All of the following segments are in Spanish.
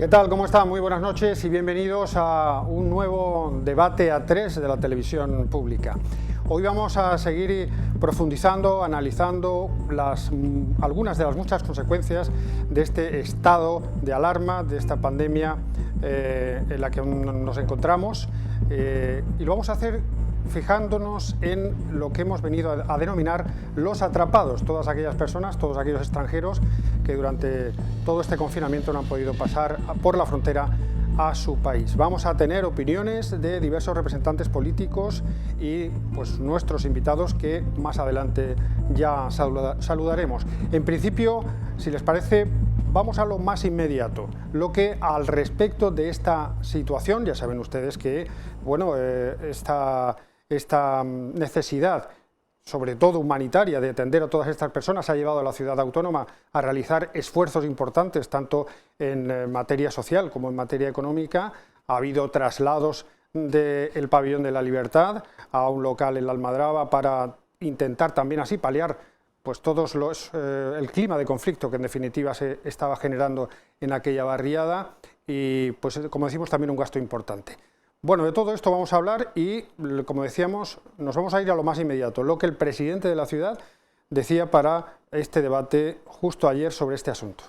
¿Qué tal? ¿Cómo están? Muy buenas noches y bienvenidos a un nuevo debate a tres de la televisión pública. Hoy vamos a seguir profundizando, analizando algunas de las muchas consecuencias de este estado de alarma, de esta pandemia en la que nos encontramos, y lo vamos a hacer fijándonos en lo que hemos venido a denominar los atrapados, todas aquellas personas, todos aquellos extranjeros que durante todo este confinamiento no han podido pasar por la frontera a su país. Vamos a tener opiniones de diversos representantes políticos y pues nuestros invitados que más adelante ya saludaremos. En principio, si les parece, vamos a lo más inmediato, lo que al respecto de esta situación, ya saben ustedes que bueno, esta necesidad, sobre todo humanitaria, de atender a todas estas personas ha llevado a la ciudad autónoma a realizar esfuerzos importantes, tanto en materia social como en materia económica. Ha habido traslados del Pabellón de la Libertad a un local en la Almadraba para intentar también así paliar pues el clima de conflicto que en definitiva se estaba generando en aquella barriada y, pues como decimos, también un gasto importante. Bueno, de todo esto vamos a hablar y, como decíamos, nos vamos a ir a lo más inmediato, lo que el presidente de la ciudad decía para este debate justo ayer sobre este asunto.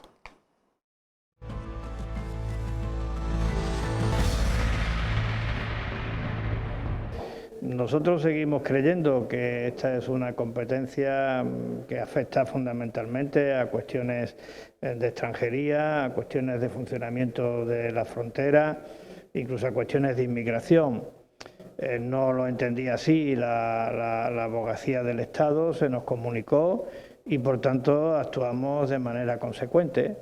Nosotros seguimos creyendo que esta es una competencia que afecta fundamentalmente a cuestiones de extranjería, a cuestiones de funcionamiento de la frontera, incluso a cuestiones de inmigración. No lo entendía así la abogacía del Estado, se nos comunicó y por tanto actuamos de manera consecuente,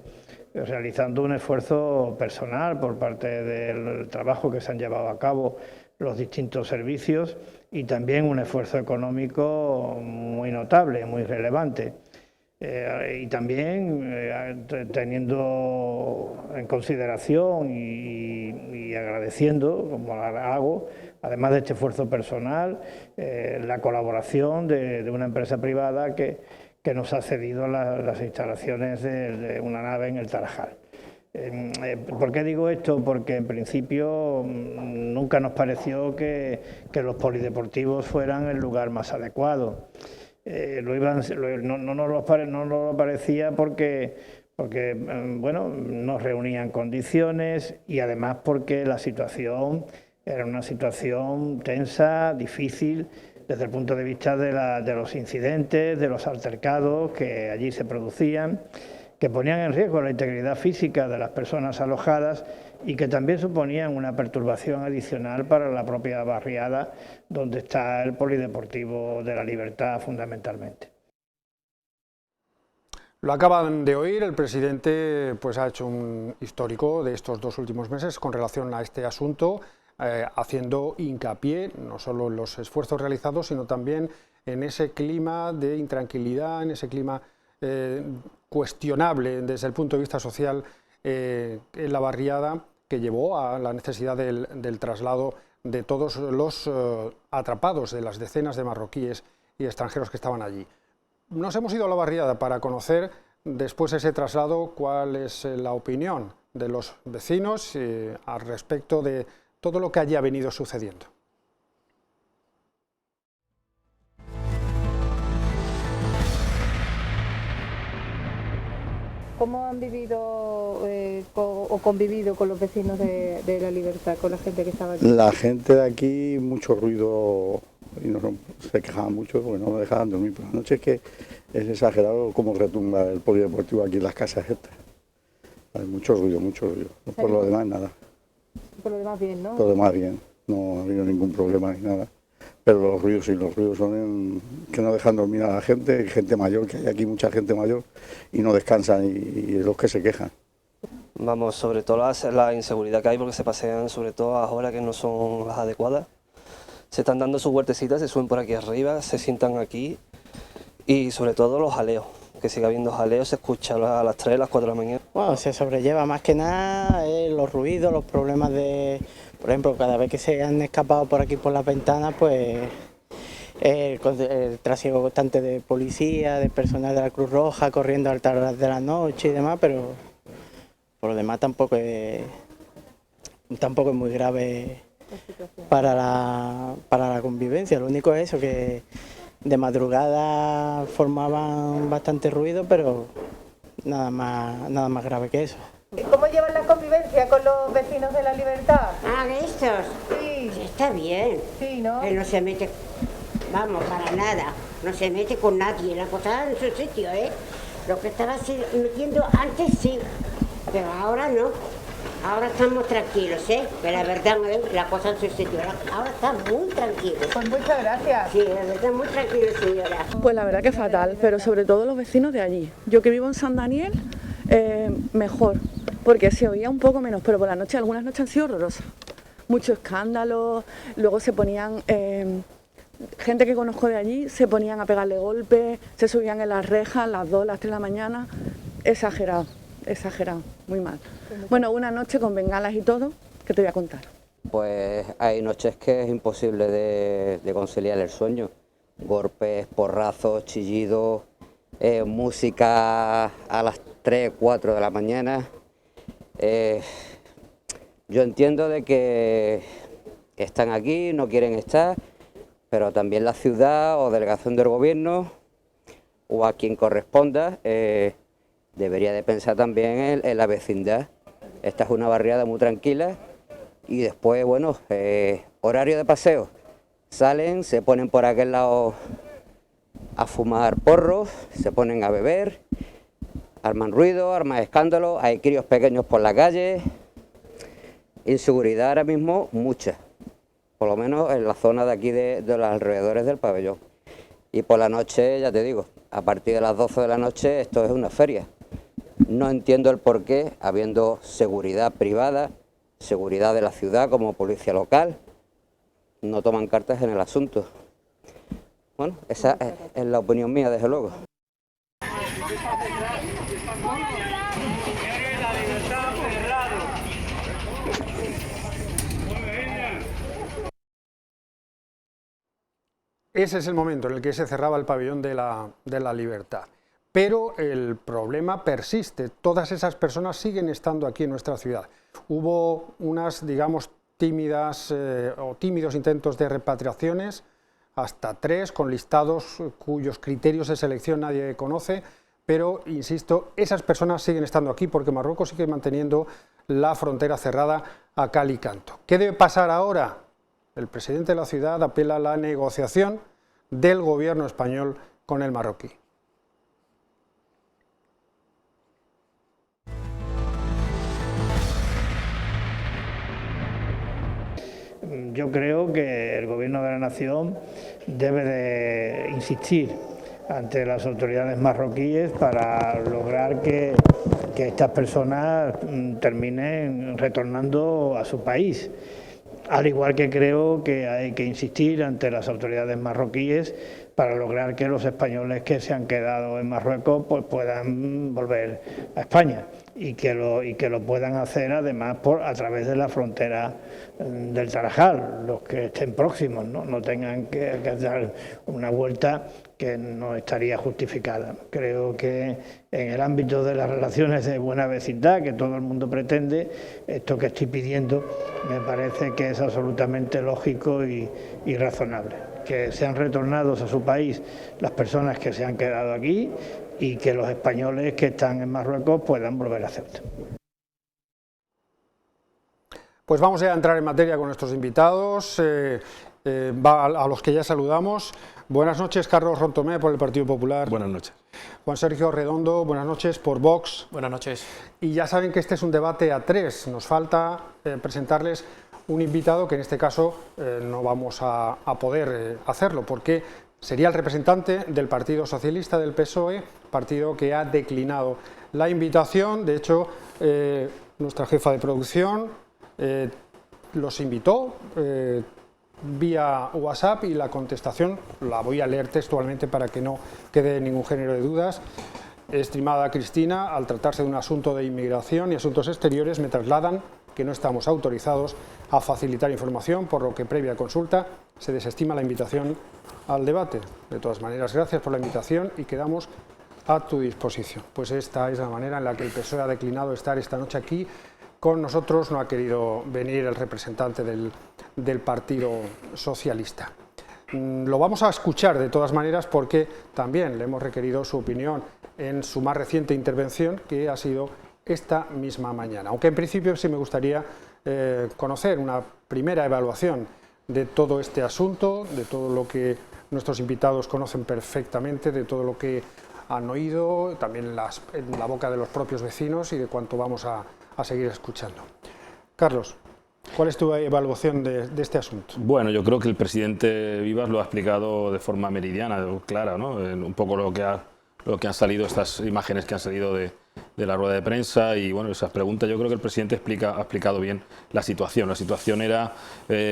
realizando un esfuerzo personal por parte del trabajo que se han llevado a cabo los distintos servicios y también un esfuerzo económico muy notable, muy relevante. Y también teniendo en consideración y agradeciendo, como hago, además de este esfuerzo personal, la colaboración de una empresa privada que nos ha cedido las instalaciones de una nave en el Tarajal. ¿Por qué digo esto? Porque en principio nunca nos pareció que los polideportivos fueran el lugar más adecuado. No nos lo parecía porque bueno, no reunían condiciones y además porque la situación era una situación tensa, difícil, desde el punto de vista de los incidentes, de los altercados que allí se producían, que ponían en riesgo la integridad física de las personas alojadas y que también suponían una perturbación adicional para la propia barriada donde está el Polideportivo de la Libertad fundamentalmente. Lo acaban de oír, el presidente pues ha hecho un histórico de estos 2 últimos meses con relación a este asunto, haciendo hincapié no solo en los esfuerzos realizados, sino también en ese clima de intranquilidad, en ese clima cuestionable desde el punto de vista social en la barriada, que llevó a la necesidad del traslado de todos los atrapados, de las decenas de marroquíes y extranjeros que estaban allí. Nos hemos ido a la barriada para conocer, después de ese traslado, cuál es la opinión de los vecinos al respecto de todo lo que allí ha venido sucediendo. ¿Cómo han vivido o convivido con los vecinos de la Libertad, con la gente que estaba aquí? La gente de aquí, mucho ruido, y se quejaban mucho porque no me dejaban dormir por la noche. Es que es exagerado cómo retumba el polideportivo aquí en las casas estas. Hay mucho ruido, mucho ruido. Por lo demás, nada. Por lo demás bien, ¿no? Por lo demás bien, no ha habido ningún problema ni nada. Pero los ruidos sí, los ruidos son que no dejan dormir a la gente mayor, que hay aquí mucha gente mayor y no descansan y es los que se quejan. Vamos, sobre todo la inseguridad que hay porque se pasean sobre todo a horas que no son las adecuadas. Se están dando sus huertecitas, se suben por aquí arriba, se sientan aquí y sobre todo los jaleos, que sigue habiendo jaleos, se escucha a las 3, a las 4 de la mañana. Bueno, se sobrelleva más que nada los ruidos, los problemas de... Por ejemplo, cada vez que se han escapado por aquí por las ventanas, pues el trasiego constante de policía, de personal de la Cruz Roja corriendo a altas horas de la noche y demás, pero por lo demás tampoco es muy grave para la convivencia. Lo único es eso, que de madrugada formaban bastante ruido, pero nada más grave que eso. ¿Y cómo llevan la convivencia con los vecinos de La Libertad? Ah, ¿de estos? Sí. Pues está bien. Sí, ¿no? Él no se mete, vamos, para nada. No se mete con nadie, la cosa en su sitio, ¿eh? Lo que estaba metiendo antes sí, pero ahora no. Ahora estamos tranquilos, ¿eh? Que la verdad es la cosa en su sitio. Ahora está muy tranquilo. Pues muchas gracias. Sí, la verdad, muy tranquilo, señora. Pues la verdad que fatal, pero sobre todo los vecinos de allí. Yo que vivo en San Daniel, mejor, porque se oía un poco menos, pero por la noche, algunas noches han sido horrorosas. Mucho escándalo, luego se ponían, gente que conozco de allí, se ponían a pegarle golpes, se subían en las rejas, las 2, las 3 de la mañana, exagerado, muy mal. Bueno, una noche con bengalas y todo, que te voy a contar. Pues hay noches que es imposible de conciliar el sueño. Golpes, porrazos, chillidos, música a las 3, 4 de la mañana. Yo entiendo de que están aquí, no quieren estar, pero también la ciudad o delegación del gobierno o a quien corresponda debería de pensar también en la vecindad. Esta es una barriada muy tranquila y después, bueno, horario de paseo. Salen, se ponen por aquel lado a fumar porros, se ponen a beber, arman ruido, arman escándalo, hay críos pequeños por la calle. Inseguridad ahora mismo mucha, por lo menos en la zona de aquí de los alrededores del pabellón. Y por la noche, ya te digo, a partir de las 12 de la noche esto es una feria. No entiendo el porqué, habiendo seguridad privada, seguridad de la ciudad como policía local, no toman cartas en el asunto. Bueno, esa es la opinión mía, desde luego. Ese es el momento en el que se cerraba el pabellón de la Libertad. Pero el problema persiste, todas esas personas siguen estando aquí en nuestra ciudad. Hubo unas, digamos, tímidos intentos de repatriaciones, hasta 3, con listados cuyos criterios de selección nadie conoce, pero, insisto, esas personas siguen estando aquí porque Marruecos sigue manteniendo la frontera cerrada a cal y canto. ¿Qué debe pasar ahora? El presidente de la ciudad apela a la negociación del gobierno español con el marroquí. Yo creo que el Gobierno de la Nación debe de insistir ante las autoridades marroquíes para lograr que estas personas terminen retornando a su país. Al igual que creo que hay que insistir ante las autoridades marroquíes para lograr que los españoles que se han quedado en Marruecos pues puedan volver a España y que lo puedan hacer además a través de la frontera del Tarajal, los que estén próximos, no tengan que dar una vuelta que no estaría justificada. Creo que en el ámbito de las relaciones de buena vecindad, que todo el mundo pretende, esto que estoy pidiendo me parece que es absolutamente lógico y razonable. Que sean retornados a su país las personas que se han quedado aquí y que los españoles que están en Marruecos puedan volver a Ceuta. Pues vamos a entrar en materia con nuestros invitados, a los que ya saludamos. Buenas noches, Carlos Rontomé, por el Partido Popular. Buenas noches. Juan Sergio Redondo, buenas noches, por Vox. Buenas noches. Y ya saben que este es un debate a 3, nos falta presentarles un invitado que en este caso no vamos a poder hacerlo, porque sería el representante del Partido Socialista del PSOE, partido que ha declinado la invitación. De hecho, nuestra jefa de producción los invitó vía WhatsApp y la contestación la voy a leer textualmente para que no quede ningún género de dudas. Estimada Cristina, al tratarse de un asunto de inmigración y asuntos exteriores me trasladan que no estamos autorizados a facilitar información, por lo que previa consulta se desestima la invitación al debate. De todas maneras, gracias por la invitación y quedamos a tu disposición. Pues esta es la manera en la que el PSOE ha declinado estar esta noche aquí con nosotros. No ha querido venir el representante del Partido Socialista. Lo vamos a escuchar de todas maneras porque también le hemos requerido su opinión en su más reciente intervención, que ha sido esta misma mañana. Aunque en principio sí me gustaría conocer una primera evaluación de todo este asunto, de todo lo que nuestros invitados conocen perfectamente, de todo lo que han oído, también en la boca de los propios vecinos y de cuánto vamos a seguir escuchando. Carlos, ¿cuál es tu evaluación de este asunto? Bueno, yo creo que el presidente Vivas lo ha explicado de forma meridiana, clara, ¿no? Un poco lo que han salido, estas imágenes que han salido de la rueda de prensa y bueno, esas preguntas. Yo creo que el presidente ha explicado bien la situación. La situación era,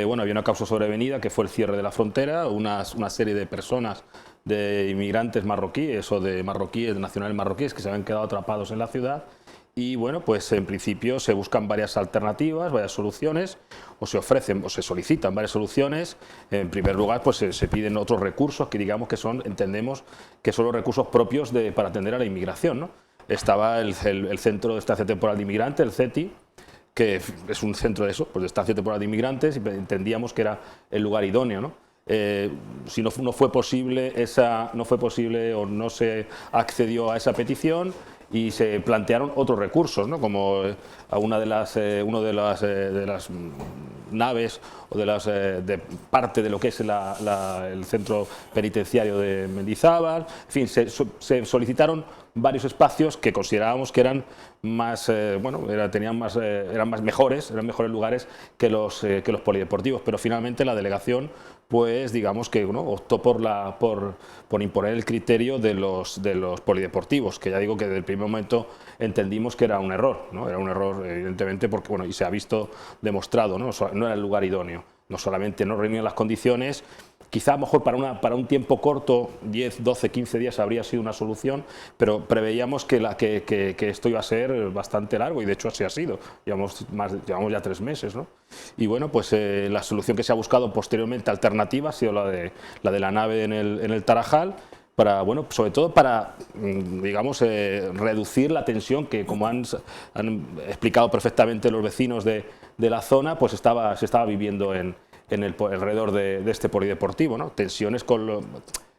bueno, había una causa sobrevenida que fue el cierre de la frontera, una serie de personas, de inmigrantes marroquíes o de marroquíes, de nacionales marroquíes que se habían quedado atrapados en la ciudad. Y bueno, pues en principio se buscan varias alternativas, varias soluciones, o se ofrecen o se solicitan varias soluciones. En primer lugar, pues se piden otros recursos que digamos que entendemos que son los recursos propios para atender a la inmigración, ¿no? Estaba el Centro de Estancia Temporal de Inmigrantes, el CETI, que es un centro de eso, pues de estancia temporal de inmigrantes, y entendíamos que era el lugar idóneo, ¿no? Si no fue posible o no se accedió a esa petición, y se plantearon otros recursos, ¿no? Como una de las naves o de parte de lo que es el centro penitenciario de Mendizábal. En fin, se solicitaron varios espacios que considerábamos que eran más, eran mejores lugares que los polideportivos, pero finalmente la delegación, pues digamos que optó por imponer el criterio de los polideportivos, que ya digo que desde el primer momento entendimos que era un error, ¿no? Era un error evidentemente porque, bueno, y se ha visto demostrado, no era el lugar idóneo, no solamente no reunía las condiciones. Quizá a lo mejor para un tiempo corto, 10, 12, 15 días habría sido una solución, pero preveíamos que esto iba a ser bastante largo y de hecho así ha sido. Llevamos ya 3 meses, ¿no? Y bueno, pues la solución que se ha buscado posteriormente alternativa ha sido la de la nave en el Tarajal, sobre todo para, digamos, reducir la tensión que, como han explicado perfectamente los vecinos de la zona, pues se estaba viviendo alrededor de este polideportivo, ¿no? Tensiones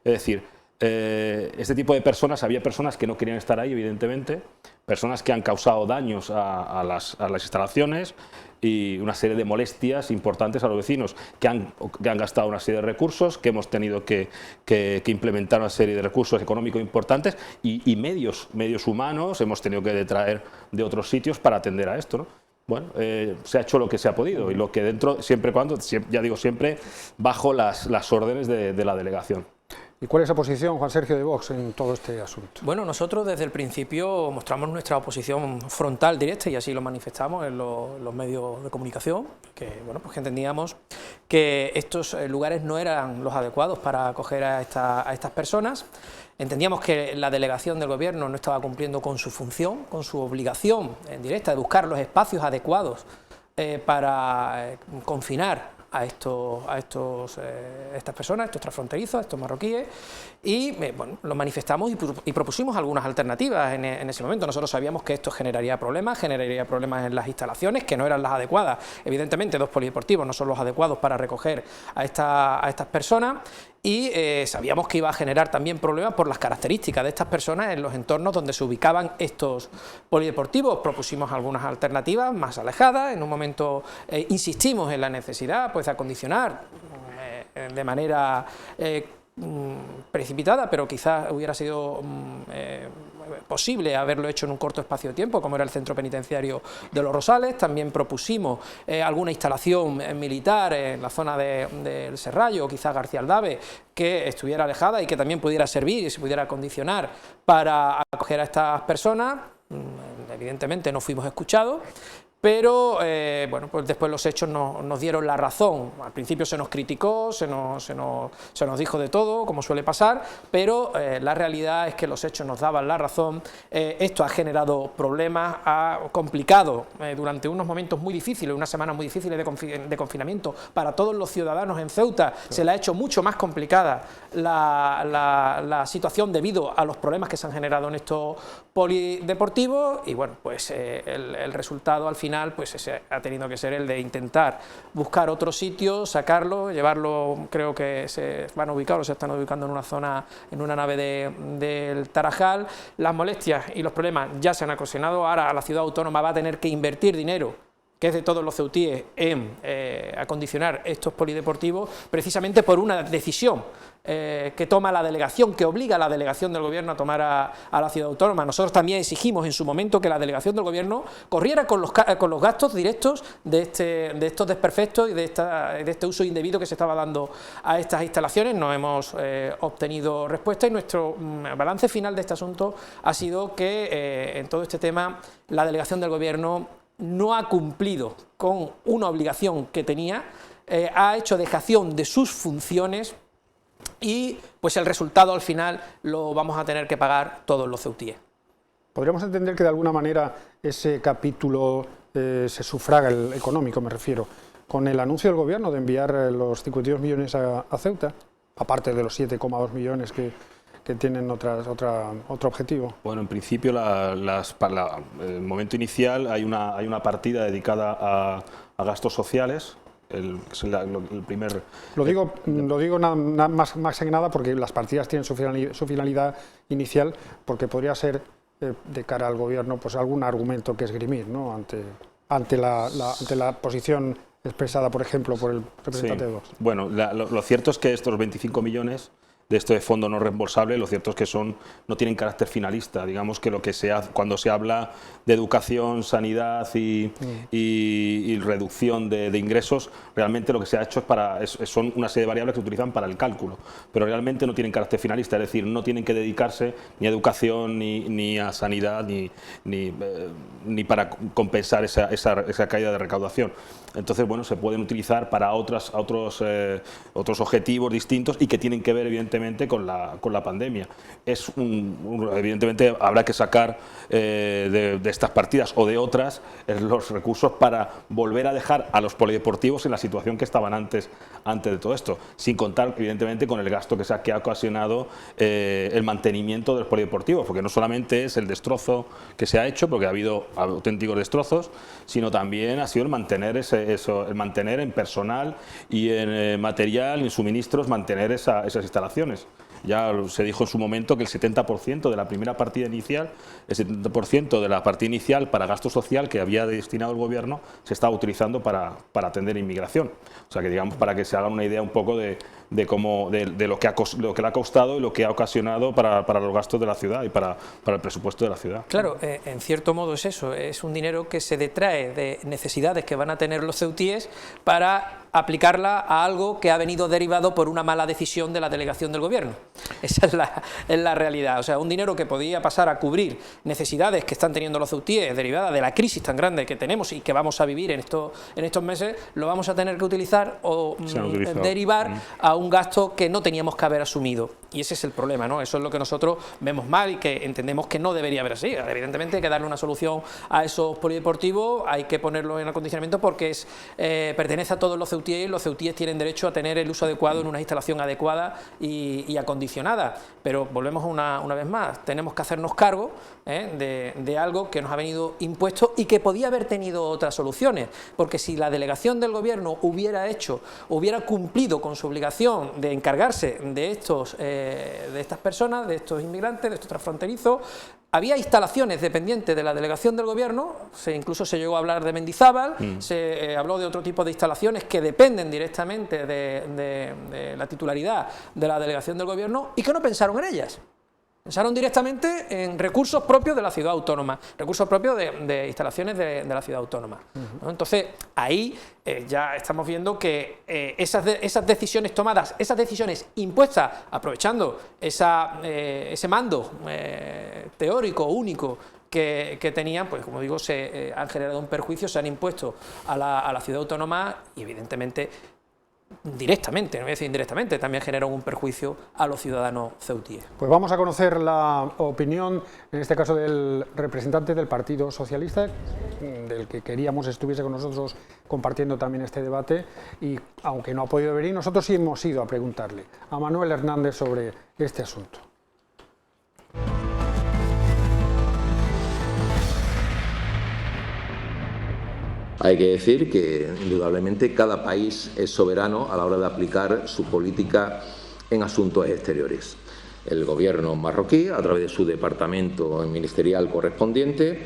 es decir, este tipo de personas, había personas que no querían estar ahí, evidentemente, personas que han causado daños a las instalaciones y una serie de molestias importantes a los vecinos que han gastado una serie de recursos, que hemos tenido que implementar una serie de recursos económicos importantes y medios humanos hemos tenido que traer de otros sitios para atender a esto, ¿no? Bueno, se ha hecho lo que se ha podido y lo que siempre bajo las órdenes de la delegación. ¿Y cuál es la posición, Juan Sergio, de Vox en todo este asunto? Bueno, nosotros desde el principio mostramos nuestra oposición frontal, directa, y así lo manifestamos en los medios de comunicación, que entendíamos que estos lugares no eran los adecuados para acoger a estas personas. Entendíamos que la delegación del Gobierno no estaba cumpliendo con su función, con su obligación directa de buscar los espacios adecuados para confinar a estas personas, a estos transfronterizos, a estos marroquíes, y lo manifestamos y propusimos algunas alternativas en ese momento. Nosotros sabíamos que esto generaría problemas en las instalaciones, que no eran las adecuadas. Evidentemente, 2 polideportivos no son los adecuados para recoger a estas personas, y sabíamos que iba a generar también problemas por las características de estas personas en los entornos donde se ubicaban estos polideportivos. Propusimos algunas alternativas más alejadas. En un momento insistimos en la necesidad de acondicionar de manera precipitada, pero quizás hubiera sido posible haberlo hecho en un corto espacio de tiempo, como era el centro penitenciario de Los Rosales. También propusimos alguna instalación militar en la zona del Serrallo, o quizás García Aldave, que estuviera alejada y que también pudiera servir y se pudiera acondicionar para acoger a estas personas. Evidentemente no fuimos escuchados, pero bueno, pues después los hechos nos dieron la razón. Al principio se nos criticó, se nos dijo de todo, como suele pasar, pero la realidad es que los hechos nos daban la razón. Esto ha generado problemas, ha complicado durante unos momentos muy difíciles, unas semanas muy difíciles de confinamiento para todos los ciudadanos en Ceuta. Se le ha hecho mucho más complicada la situación debido a los problemas que se han generado en estos polideportivos, y bueno, pues el resultado al final pues ese ha tenido que ser el de intentar buscar otro sitio, sacarlo, llevarlo. Creo que se van a ubicar o se están ubicando en una zona, en una nave del Tarajal. Las molestias y los problemas ya se han ocasionado. Ahora la ciudad autónoma va a tener que invertir dinero, que es de todos los ceutíes, en acondicionar estos polideportivos, precisamente por una decisión que toma la delegación, que obliga a la delegación del gobierno a tomar a la ciudad autónoma. Nosotros también exigimos en su momento que la delegación del gobierno corriera con los gastos directos de estos desperfectos y de este uso indebido que se estaba dando a estas instalaciones. No hemos obtenido respuesta, y nuestro balance final de este asunto ha sido que en todo este tema la delegación del gobierno no ha cumplido con una obligación que tenía, ha hecho dejación de sus funciones, y pues el resultado al final lo vamos a tener que pagar todos los ceutíes. ¿Podríamos entender que de alguna manera ese capítulo se sufraga, el económico me refiero, con el anuncio del gobierno de enviar los 52 millones a Ceuta, aparte de los 7,2 millones que tienen otro objetivo? Bueno, en principio, el momento inicial hay una partida dedicada a gastos sociales. El primer... Lo digo más que nada porque las partidas tienen su finalidad inicial, porque podría ser de cara al gobierno pues algún argumento que esgrimir, ¿no? ante la posición expresada, por ejemplo, por el representante de Vox. Bueno, lo cierto es que estos 25 millones de este fondo no reembolsable, lo cierto es que no tienen carácter finalista. Digamos que cuando se habla de educación, sanidad y reducción de ingresos, realmente lo que se ha hecho son una serie de variables que se utilizan para el cálculo, pero realmente no tienen carácter finalista, es decir, no tienen que dedicarse ni a educación, ni a sanidad, ni para compensar esa caída de recaudación. Entonces, bueno, se pueden utilizar para otros objetivos distintos y que tienen que ver, evidentemente, con la pandemia. Evidentemente, habrá que sacar de estas partidas o de otras los recursos para volver a dejar a los polideportivos en la situación que estaban antes de todo esto, sin contar, evidentemente, con el gasto que ha ocasionado el mantenimiento de los polideportivos, porque no solamente es el destrozo que se ha hecho, porque ha habido auténticos destrozos, sino también ha sido el mantener en personal y en material y en suministros, mantener esas instalaciones. Ya se dijo en su momento que el 70% de la primera partida inicial, el 70% de la partida inicial para gasto social que había destinado el gobierno se estaba utilizando para atender inmigración. O sea que, digamos, para que se hagan una idea un poco de lo que le ha costado y lo que ha ocasionado para los gastos de la ciudad y para el presupuesto de la ciudad. Claro, en cierto modo es eso, es un dinero que se detrae de necesidades que van a tener los ceutíes para aplicarla a algo que ha venido derivado por una mala decisión de la delegación del gobierno. Esa es la realidad. O sea, un dinero que podía pasar a cubrir necesidades que están teniendo los ceutíes derivadas de la crisis tan grande que tenemos y que vamos a vivir en estos meses, lo vamos a tener que utilizar o derivar a un gasto que no teníamos que haber asumido. Y ese es el problema, ¿no? Eso es lo que nosotros vemos mal y que entendemos que no debería haber así. Evidentemente hay que darle una solución a esos polideportivos, hay que ponerlo en acondicionamiento porque pertenece a todos los ceutíes, y los ceutíes tienen derecho a tener el uso adecuado en una instalación adecuada y acondicionada. Pero volvemos una vez más, tenemos que hacernos cargo de algo que nos ha venido impuesto y que podía haber tenido otras soluciones, porque si la delegación del gobierno hubiera cumplido con su obligación de encargarse de estas personas, de estos inmigrantes, de estos transfronterizos, había instalaciones dependientes de la delegación del gobierno, incluso se llegó a hablar de Mendizábal, se habló de otro tipo de instalaciones que dependen directamente de la titularidad de la delegación del gobierno y que no pensaron en ellas. Pensaron directamente en recursos propios de la ciudad autónoma, recursos propios de instalaciones de la ciudad autónoma, ¿no? Entonces, ahí ya estamos viendo que esas decisiones tomadas, esas decisiones impuestas, aprovechando ese mando teórico único que tenían, pues como digo, se han generado un perjuicio, se han impuesto a la ciudad autónoma y evidentemente directamente, no voy a decir indirectamente, también generan un perjuicio a los ciudadanos ceutíes. Pues vamos a conocer la opinión, en este caso del representante del Partido Socialista, del que queríamos estuviese con nosotros compartiendo también este debate, y aunque no ha podido venir, nosotros sí hemos ido a preguntarle a Manuel Hernández sobre este asunto. Hay que decir que, indudablemente, cada país es soberano a la hora de aplicar su política en asuntos exteriores. El gobierno marroquí, a través de su departamento ministerial correspondiente,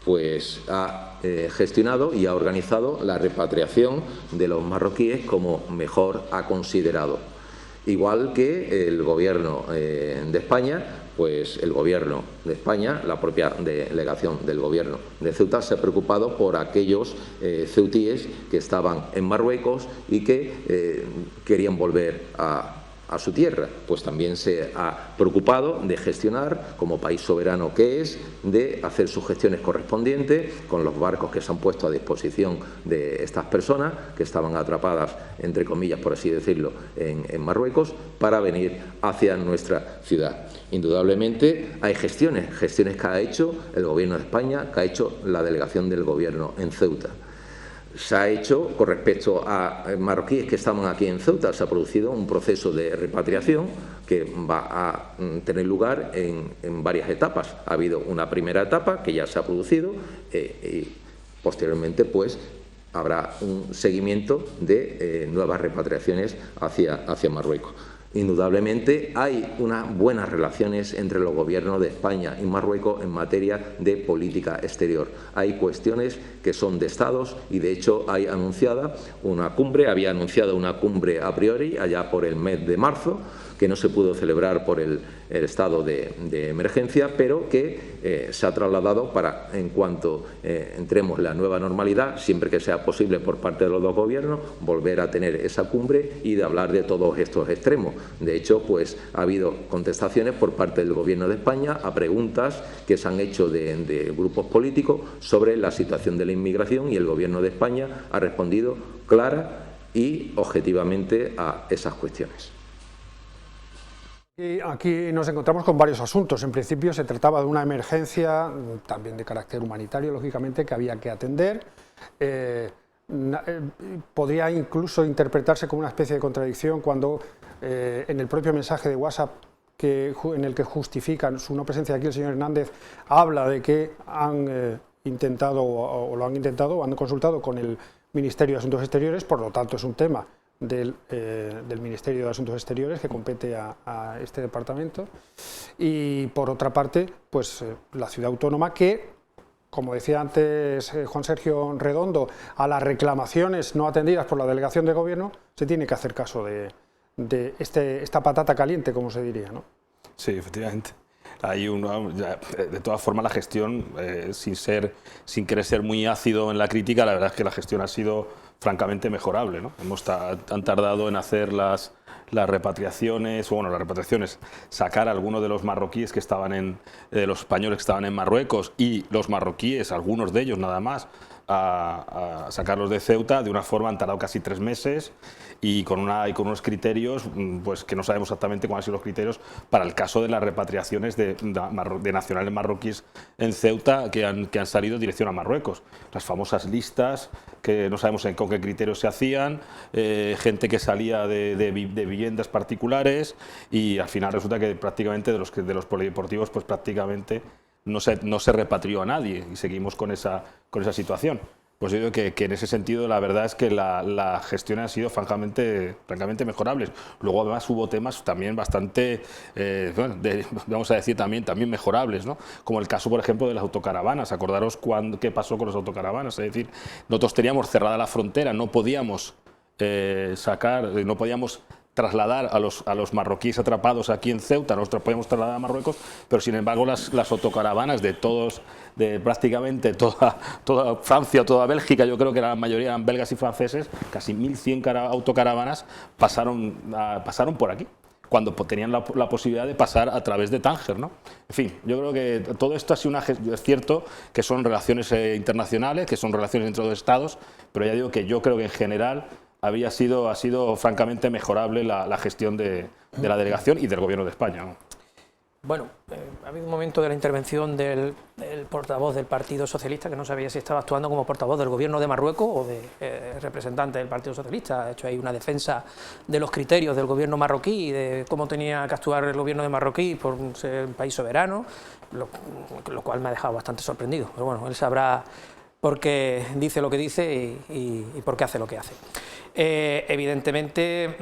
pues ha gestionado y ha organizado la repatriación de los marroquíes como mejor ha considerado. Igual que el gobierno de España, pues el gobierno de España, la propia delegación del gobierno de Ceuta, se ha preocupado por aquellos ceutíes que estaban en Marruecos y que querían volver a su tierra, pues también se ha preocupado de gestionar, como país soberano que es, de hacer sus gestiones correspondientes con los barcos que se han puesto a disposición de estas personas que estaban atrapadas, entre comillas, por así decirlo, en Marruecos, para venir hacia nuestra ciudad. Indudablemente hay gestiones que ha hecho el Gobierno de España, que ha hecho la delegación del Gobierno en Ceuta. Se ha hecho, con respecto a marroquíes que estaban aquí en Ceuta, se ha producido un proceso de repatriación que va a tener lugar en varias etapas. Ha habido una primera etapa que ya se ha producido y posteriormente pues habrá un seguimiento de nuevas repatriaciones hacia Marruecos. Indudablemente hay unas buenas relaciones entre los gobiernos de España y Marruecos en materia de política exterior. Hay cuestiones que son de estados y de hecho había anunciado una cumbre a priori allá por el mes de marzo, que no se pudo celebrar por el estado de emergencia, pero que se ha trasladado para, en cuanto entremos en la nueva normalidad, siempre que sea posible por parte de los dos gobiernos, volver a tener esa cumbre y de hablar de todos estos extremos. De hecho, pues ha habido contestaciones por parte del Gobierno de España a preguntas que se han hecho de grupos políticos sobre la situación de la inmigración, y el Gobierno de España ha respondido clara y objetivamente a esas cuestiones. Y aquí nos encontramos con varios asuntos. En principio se trataba de una emergencia, también de carácter humanitario, lógicamente, que había que atender. Podría incluso interpretarse como una especie de contradicción cuando en el propio mensaje de WhatsApp en el que justifican su no presencia aquí el señor Hernández, habla de que han intentado o han consultado con el Ministerio de Asuntos Exteriores, por lo tanto es un tema del Ministerio de Asuntos Exteriores que compete a este departamento, y por otra parte pues la ciudad autónoma que, como decía antes Juan Sergio Redondo, a las reclamaciones no atendidas por la delegación de gobierno se tiene que hacer caso de esta patata caliente, como se diría, ¿no? Sí, efectivamente. De todas formas, la gestión, sin querer ser muy ácido en la crítica, la verdad es que la gestión ha sido francamente mejorable, ¿no? Han tardado en hacer las repatriaciones, sacar a algunos de los marroquíes que estaban los españoles que estaban en Marruecos, y los marroquíes, algunos de ellos nada más, a sacarlos de Ceuta. De una forma han tardado casi 3 meses y con unos criterios pues que no sabemos exactamente cuáles son los criterios para el caso de las repatriaciones de nacionales marroquíes en Ceuta que han salido en dirección a Marruecos. Las famosas listas que no sabemos con qué criterios se hacían, gente que salía de viviendas particulares, y al final resulta que prácticamente de los polideportivos pues prácticamente no se repatrió a nadie y seguimos con esa situación. Pues yo digo que en ese sentido la verdad es que la gestión ha sido francamente mejorables. Luego además hubo temas también bastante, vamos a decir también mejorables, ¿no? Como el caso, por ejemplo, de las autocaravanas. Acordaros qué pasó con las autocaravanas. Es decir, nosotros teníamos cerrada la frontera, no podíamos trasladar a los marroquíes atrapados aquí en Ceuta, nosotros podíamos trasladar a Marruecos, pero sin embargo las autocaravanas de prácticamente toda Francia, toda Bélgica, yo creo que la mayoría eran belgas y franceses, casi 1.100 autocaravanas pasaron por aquí. cuando tenían la posibilidad de pasar a través de Tánger, ¿no? En fin, yo creo que todo esto ha sido es cierto que son relaciones internacionales, que son relaciones entre los estados, pero ya digo que yo creo que en general ha sido francamente mejorable la gestión de la delegación y del Gobierno de España, ¿no? Bueno, ha habido un momento de la intervención del portavoz del Partido Socialista que no sabía si estaba actuando como portavoz del Gobierno de Marruecos o de representante del Partido Socialista. Ha hecho ahí una defensa de los criterios del Gobierno marroquí y de cómo tenía que actuar el Gobierno de Marroquí por ser un país soberano, lo cual me ha dejado bastante sorprendido. Pero bueno, él sabrá por qué dice lo que dice y por qué hace lo que hace. Evidentemente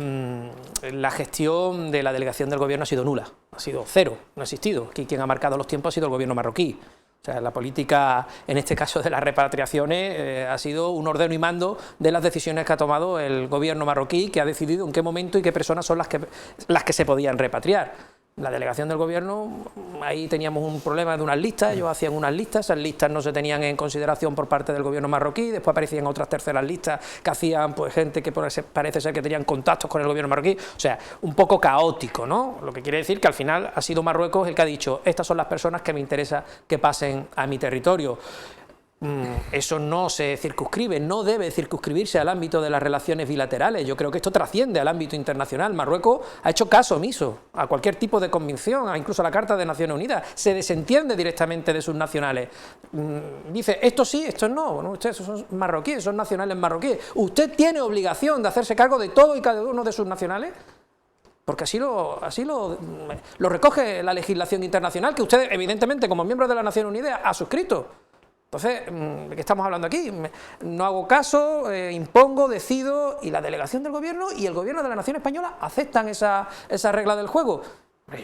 la gestión de la delegación del Gobierno ha sido nula, ha sido cero, no ha existido. Aquí quien ha marcado los tiempos ha sido el Gobierno marroquí. O sea, la política, en este caso de las repatriaciones, ha sido un ordeno y mando de las decisiones que ha tomado el Gobierno marroquí, que ha decidido en qué momento y qué personas son las que se podían repatriar. La delegación del Gobierno, ahí teníamos un problema de unas listas, ellos hacían unas listas, esas listas no se tenían en consideración por parte del Gobierno marroquí, después aparecían otras terceras listas que hacían pues gente que parece ser que tenían contactos con el Gobierno marroquí, o sea, un poco caótico, ¿no? Lo que quiere decir que al final ha sido Marruecos el que ha dicho, estas son las personas que me interesa que pasen a mi territorio. Eso no se circunscribe, no debe circunscribirse al ámbito de las relaciones bilaterales. Yo creo que esto trasciende al ámbito internacional. Marruecos ha hecho caso omiso a cualquier tipo de convención, incluso a la Carta de Naciones Unidas. Se desentiende directamente de sus nacionales. Dice, esto sí, esto no. Bueno, ustedes son marroquíes, son nacionales marroquíes. ¿Usted tiene obligación de hacerse cargo de todo y cada uno de sus nacionales? Porque así lo recoge la legislación internacional que usted, evidentemente, como miembro de la Naciones Unidas, ha suscrito. Entonces, ¿de qué estamos hablando aquí? No hago caso, impongo, decido, y la delegación del Gobierno y el Gobierno de la Nación Española aceptan esa regla del juego.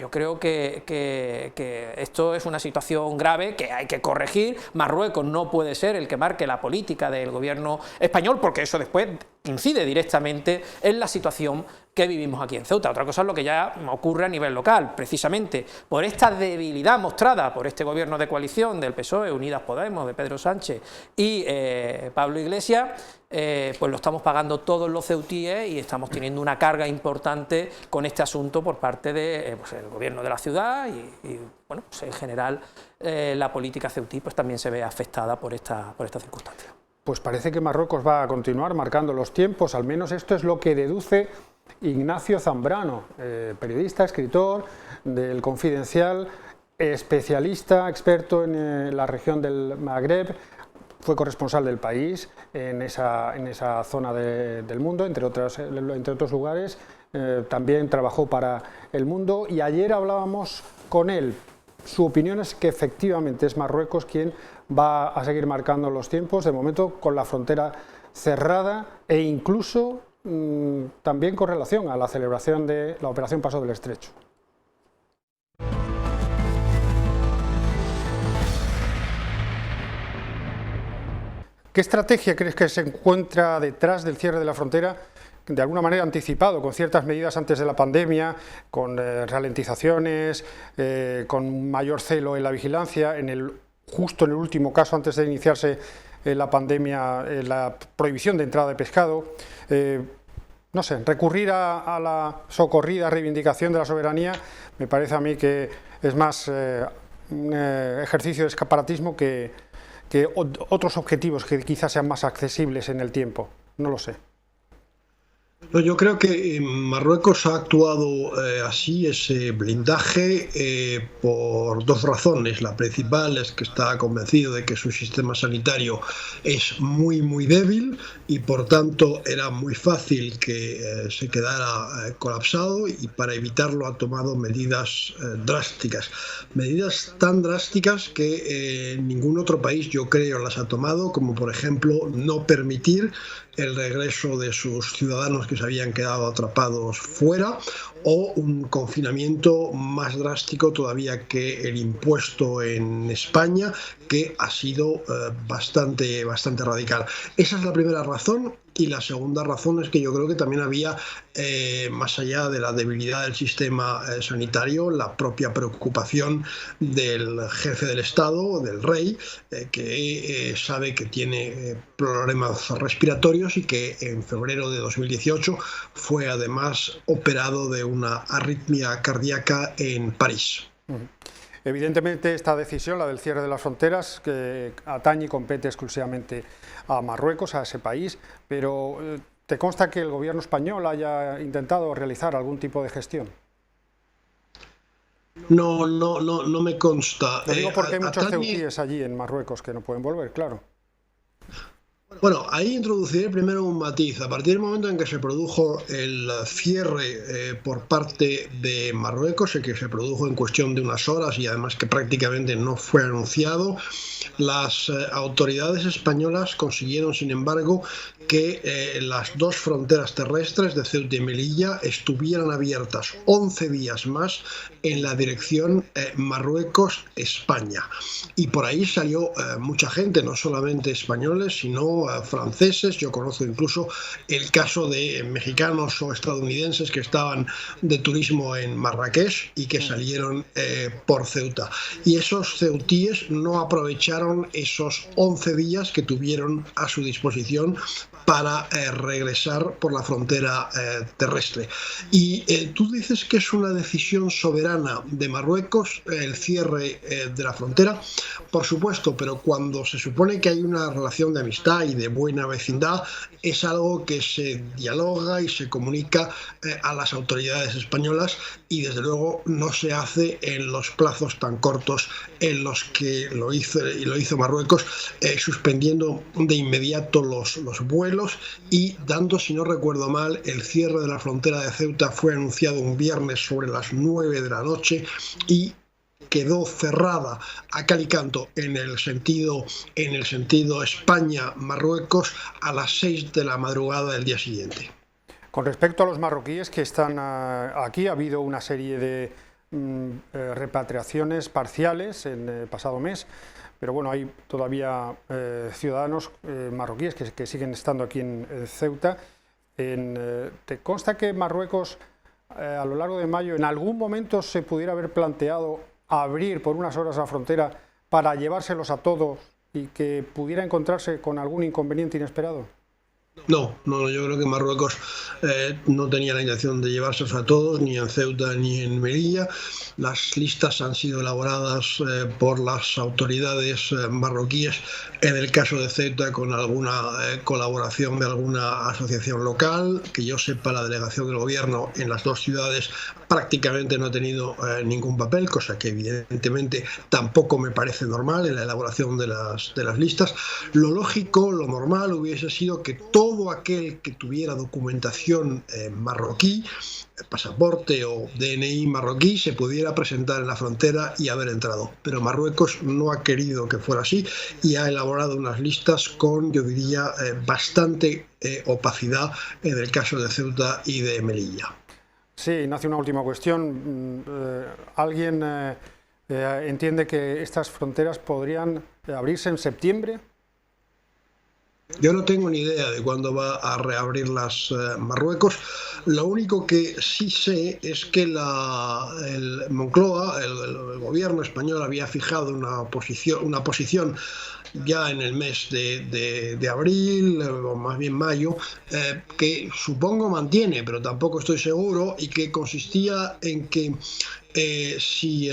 Yo creo que esto es una situación grave que hay que corregir. Marruecos no puede ser el que marque la política del Gobierno español, porque eso después incide directamente en la situación que vivimos aquí en Ceuta. Otra cosa es lo que ya ocurre a nivel local. Precisamente por esta debilidad mostrada por este Gobierno de coalición del PSOE, Unidas Podemos, de Pedro Sánchez y Pablo Iglesias, pues lo estamos pagando todos los ceutíes y estamos teniendo una carga importante con este asunto por parte del Gobierno de la ciudad y bueno, pues en general la política ceutí pues también se ve afectada por esta circunstancia. Pues parece que Marruecos va a continuar marcando los tiempos, al menos esto es lo que deduce Ignacio Zambrano, periodista, escritor del Confidencial, especialista, experto en la región del Magreb, fue corresponsal del País en esa zona del mundo, entre otros lugares, también trabajó para El Mundo y ayer hablábamos con él. Su opinión es que efectivamente es Marruecos quien va a seguir marcando los tiempos, de momento con la frontera cerrada e incluso también con relación a la celebración de la Operación Paso del Estrecho. ¿Qué estrategia crees que se encuentra detrás del cierre de la frontera? De alguna manera anticipado, con ciertas medidas antes de la pandemia, con ralentizaciones, con mayor celo en la vigilancia, justo en el último caso, antes de iniciarse la pandemia, la prohibición de entrada de pescado. No sé, recurrir a la socorrida reivindicación de la soberanía me parece a mí que es más un ejercicio de escaparatismo que otros objetivos que quizás sean más accesibles en el tiempo. No lo sé. Yo creo que Marruecos ha actuado así, ese blindaje, por dos razones. La principal es que está convencido de que su sistema sanitario es muy, muy débil y por tanto era muy fácil que se quedara colapsado y para evitarlo ha tomado medidas drásticas. Medidas tan drásticas que ningún otro país, yo creo, las ha tomado, como por ejemplo no permitir el regreso de sus ciudadanos que se habían quedado atrapados fuera o un confinamiento más drástico todavía que el impuesto en España, que ha sido bastante radical. Esa es la primera razón Y la segunda razón es que yo creo que también había, más allá de la debilidad del sistema sanitario, la propia preocupación del jefe del Estado, del rey, que sabe que tiene problemas respiratorios y que en febrero de 2018 fue además operado de una arritmia cardíaca en París. Evidentemente esta decisión, la del cierre de las fronteras, que atañe y compete exclusivamente a Marruecos, a ese país, pero ¿te consta que el gobierno español haya intentado realizar algún tipo de gestión? No me consta. Lo digo porque hay muchos ceutíes allí en Marruecos que no pueden volver, claro. Bueno, ahí introduciré primero un matiz. A partir del momento en que se produjo el cierre por parte de Marruecos, el que se produjo en cuestión de unas horas y además que prácticamente no fue anunciado, las autoridades españolas consiguieron, sin embargo, que las dos fronteras terrestres de Ceuta y Melilla estuvieran abiertas 11 días más en la dirección Marruecos-España. Y por ahí salió mucha gente, no solamente españoles, sino franceses. Yo conozco incluso el caso de mexicanos o estadounidenses que estaban de turismo en Marrakech y que salieron por Ceuta. Y esos ceutíes no aprovecharon esos 11 días que tuvieron a su disposición para regresar por la frontera terrestre. Y tú dices que es una decisión soberana de Marruecos el cierre de la frontera, por supuesto, pero cuando se supone que hay una relación de amistad y de buena vecindad, es algo que se dialoga y se comunica a las autoridades españolas y desde luego no se hace en los plazos tan cortos en los que lo hizo Marruecos, suspendiendo de inmediato los vuelos y dando, si no recuerdo mal, el cierre de la frontera de Ceuta fue anunciado un viernes sobre las 9 de la noche y quedó cerrada a cal y canto en el sentido España-Marruecos a las 6 de la madrugada del día siguiente. Con respecto a los marroquíes que están aquí, ha habido una serie de repatriaciones parciales en el pasado mes, pero bueno, hay todavía ciudadanos marroquíes que siguen estando aquí en Ceuta. ¿Te consta que Marruecos a lo largo de mayo en algún momento se pudiera haber planteado abrir por unas horas la frontera para llevárselos a todos y que pudiera encontrarse con algún inconveniente inesperado? No, yo creo que Marruecos no tenía la intención de llevárselos a todos, ni en Ceuta ni en Melilla. Las listas han sido elaboradas por las autoridades marroquíes, en el caso de Ceuta con alguna colaboración de alguna asociación local. Que yo sepa, la delegación del gobierno en las dos ciudades prácticamente no ha tenido ningún papel, cosa que evidentemente tampoco me parece normal en la elaboración de las listas. Lo lógico, lo normal hubiese sido que todo aquel que tuviera documentación marroquí, pasaporte o DNI marroquí, se pudiera presentar en la frontera y haber entrado. Pero Marruecos no ha querido que fuera así y ha elaborado unas listas con, yo diría, bastante opacidad en el caso de Ceuta y de Melilla. Sí, Ignacio, una última cuestión. ¿Alguien entiende que estas fronteras podrían abrirse en septiembre? Yo no tengo ni idea de cuándo va a reabrirlas Marruecos. Lo único que sí sé es que el Moncloa, el gobierno español, había fijado una posición ya en el mes de abril, o más bien mayo, que supongo mantiene, pero tampoco estoy seguro, y que consistía en que si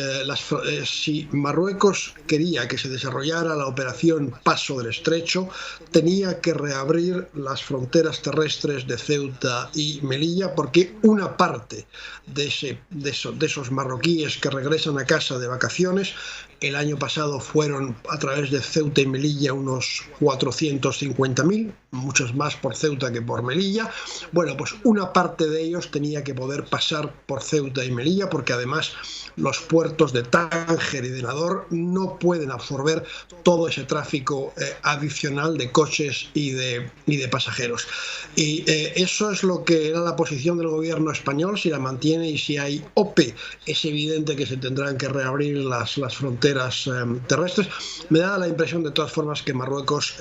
Marruecos quería que se desarrollara la operación Paso del Estrecho, tenía que reabrir las fronteras terrestres de Ceuta y Melilla, porque una parte de esos marroquíes que regresan a casa de vacaciones, el año pasado fueron a través de Ceuta y Melilla unos 450.000, muchos más por Ceuta que por Melilla. Bueno, pues una parte de ellos tenía que poder pasar por Ceuta y Melilla, porque además Además, los puertos de Tánger y de Nador no pueden absorber todo ese tráfico adicional de coches y de pasajeros. Y eso es lo que era la posición del gobierno español. Si la mantiene y si hay OPE, es evidente que se tendrán que reabrir las fronteras terrestres. Me da la impresión de todas formas que Marruecos